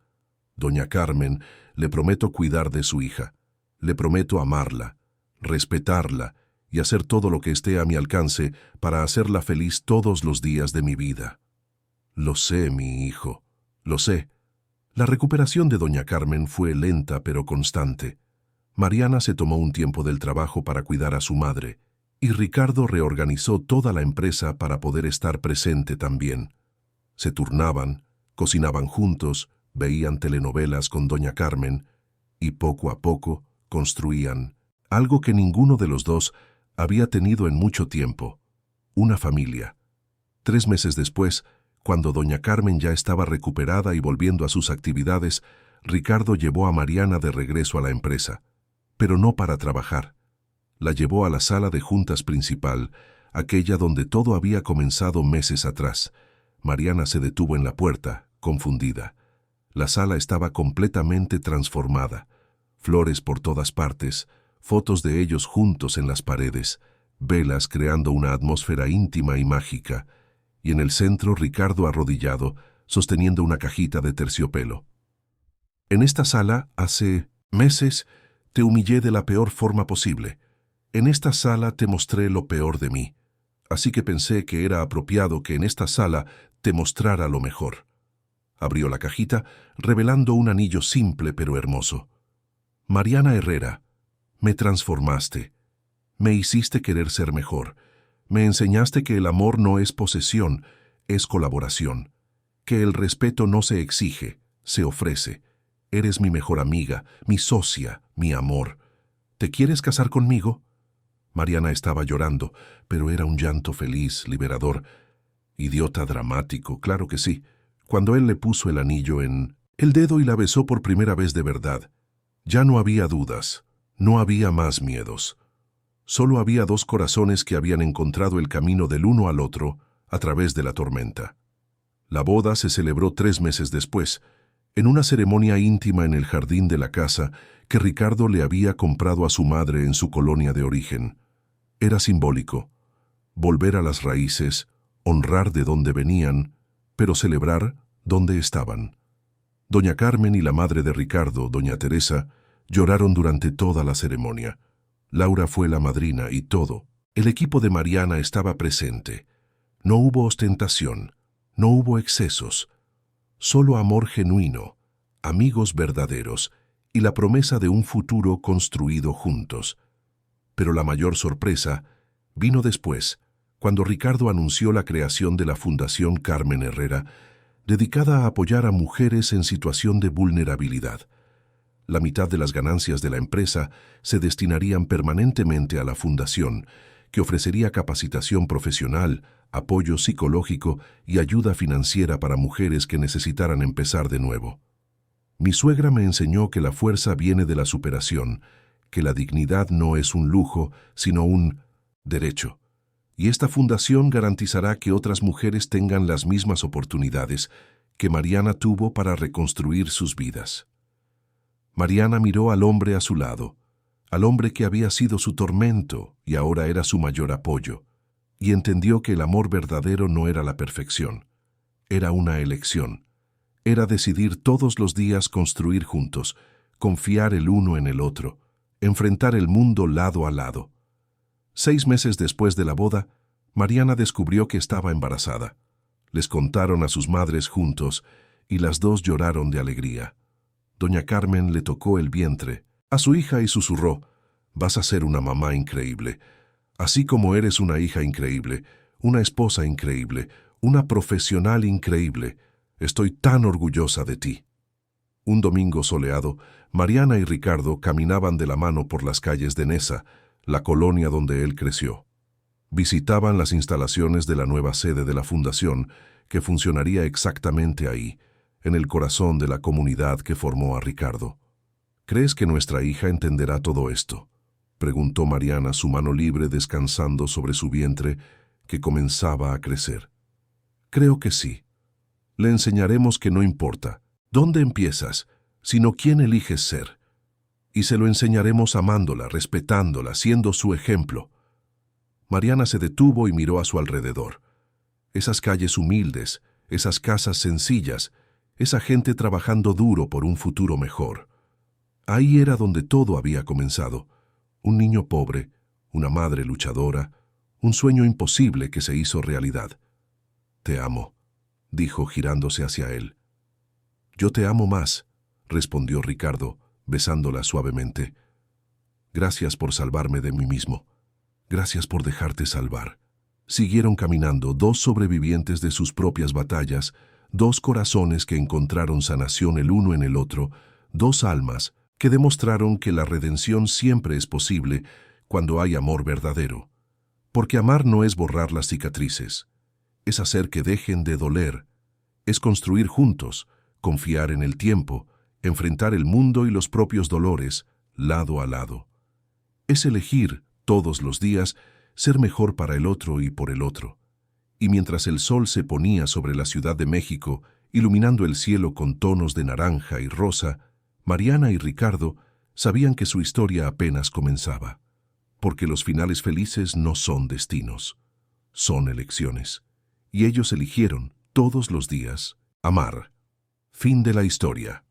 Doña Carmen, le prometo cuidar de su hija. Le prometo amarla, respetarla y hacer todo lo que esté a mi alcance para hacerla feliz todos los días de mi vida. Lo sé, mi hijo, lo sé. La recuperación de doña Carmen fue lenta pero constante. Mariana se tomó un tiempo del trabajo para cuidar a su madre, y Ricardo reorganizó toda la empresa para poder estar presente también. Se turnaban, cocinaban juntos, veían telenovelas con doña Carmen, y poco a poco construían algo que ninguno de los dos había tenido en mucho tiempo, una familia. 3 meses después, cuando doña Carmen ya estaba recuperada y volviendo a sus actividades, Ricardo llevó a Mariana de regreso a la empresa, pero no para trabajar. La llevó a la sala de juntas principal, aquella donde todo había comenzado meses atrás. Mariana se detuvo en la puerta, confundida. La sala estaba completamente transformada. Flores por todas partes, fotos de ellos juntos en las paredes, velas creando una atmósfera íntima y mágica, y en el centro Ricardo arrodillado, sosteniendo una cajita de terciopelo. En esta sala, hace meses, te humillé de la peor forma posible. En esta sala te mostré lo peor de mí. Así que pensé que era apropiado que en esta sala te mostrara lo mejor. Abrió la cajita, revelando un anillo simple pero hermoso. Mariana Herrera, me transformaste. Me hiciste querer ser mejor. Me enseñaste que el amor no es posesión, es colaboración. Que el respeto no se exige, se ofrece. Eres mi mejor amiga, mi socia, mi amor. ¿Te quieres casar conmigo? Mariana estaba llorando, pero era un llanto feliz, liberador. Idiota dramático, claro que sí. Cuando él le puso el anillo en el dedo y la besó por primera vez de verdad, ya no había dudas, no había más miedos. Solo había 2 corazones que habían encontrado el camino del uno al otro a través de la tormenta. La boda se celebró 3 meses después, en una ceremonia íntima en el jardín de la casa que Ricardo le había comprado a su madre en su colonia de origen. Era simbólico, volver a las raíces, honrar de dónde venían, pero celebrar dónde estaban. Doña Carmen y la madre de Ricardo, doña Teresa, lloraron durante toda la ceremonia. Laura fue la madrina y todo. El equipo de Mariana estaba presente. No hubo ostentación, no hubo excesos, solo amor genuino, amigos verdaderos y la promesa de un futuro construido juntos. Pero la mayor sorpresa vino después, cuando Ricardo anunció la creación de la Fundación Carmen Herrera, dedicada a apoyar a mujeres en situación de vulnerabilidad. La mitad de las ganancias de la empresa se destinarían permanentemente a la fundación, que ofrecería capacitación profesional, apoyo psicológico y ayuda financiera para mujeres que necesitaran empezar de nuevo. Mi suegra me enseñó que la fuerza viene de la superación, que la dignidad no es un lujo, sino un derecho. Y esta fundación garantizará que otras mujeres tengan las mismas oportunidades que Mariana tuvo para reconstruir sus vidas. Mariana miró al hombre a su lado, al hombre que había sido su tormento y ahora era su mayor apoyo, y entendió que el amor verdadero no era la perfección, era una elección. Era decidir todos los días construir juntos, confiar el uno en el otro, enfrentar el mundo lado a lado. 6 meses después de la boda, Mariana descubrió que estaba embarazada. Les contaron a sus madres juntos y las dos lloraron de alegría. Doña Carmen le tocó el vientre a su hija y susurró: «Vas a ser una mamá increíble, así como eres una hija increíble, una esposa increíble, una profesional increíble. Estoy tan orgullosa de ti». Un domingo soleado, Mariana y Ricardo caminaban de la mano por las calles de Nesa, la colonia donde él creció. Visitaban las instalaciones de la nueva sede de la fundación, que funcionaría exactamente ahí, en el corazón de la comunidad que formó a Ricardo. ¿Crees que nuestra hija entenderá todo esto?, preguntó Mariana, su mano libre descansando sobre su vientre que comenzaba a crecer. Creo que sí. Le enseñaremos que no importa dónde empiezas, sino quién eliges ser. Y se lo enseñaremos amándola, respetándola, siendo su ejemplo. Mariana se detuvo y miró a su alrededor. Esas calles humildes, esas casas sencillas, esa gente trabajando duro por un futuro mejor. Ahí era donde todo había comenzado. Un niño pobre, una madre luchadora, un sueño imposible que se hizo realidad. «Te amo», dijo girándose hacia él. «Yo te amo más», respondió Ricardo, besándola suavemente. «Gracias por salvarme de mí mismo. Gracias por dejarte salvar». Siguieron caminando, dos sobrevivientes de sus propias batallas, dos corazones que encontraron sanación el uno en el otro, dos almas que demostraron que la redención siempre es posible cuando hay amor verdadero. Porque amar no es borrar las cicatrices, es hacer que dejen de doler, es construir juntos, confiar en el tiempo, enfrentar el mundo y los propios dolores, lado a lado. Es elegir, todos los días, ser mejor para el otro y por el otro. Y mientras el sol se ponía sobre la Ciudad de México, iluminando el cielo con tonos de naranja y rosa, Mariana y Ricardo sabían que su historia apenas comenzaba, porque los finales felices no son destinos, son elecciones. Y ellos eligieron, todos los días, amar. Fin de la historia.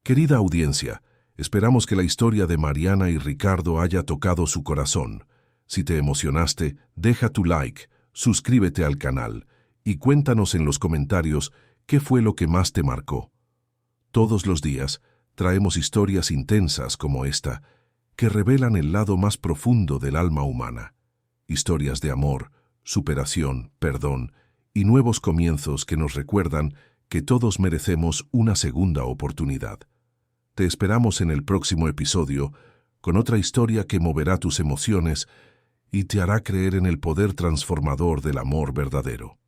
Querida audiencia, esperamos que la historia de Mariana y Ricardo haya tocado su corazón. Si te emocionaste, deja tu like, suscríbete al canal y cuéntanos en los comentarios qué fue lo que más te marcó. Todos los días traemos historias intensas como esta, que revelan el lado más profundo del alma humana. Historias de amor, superación, perdón y nuevos comienzos que nos recuerdan que todos merecemos una segunda oportunidad. Te esperamos en el próximo episodio con otra historia que moverá tus emociones y te hará creer en el poder transformador del amor verdadero.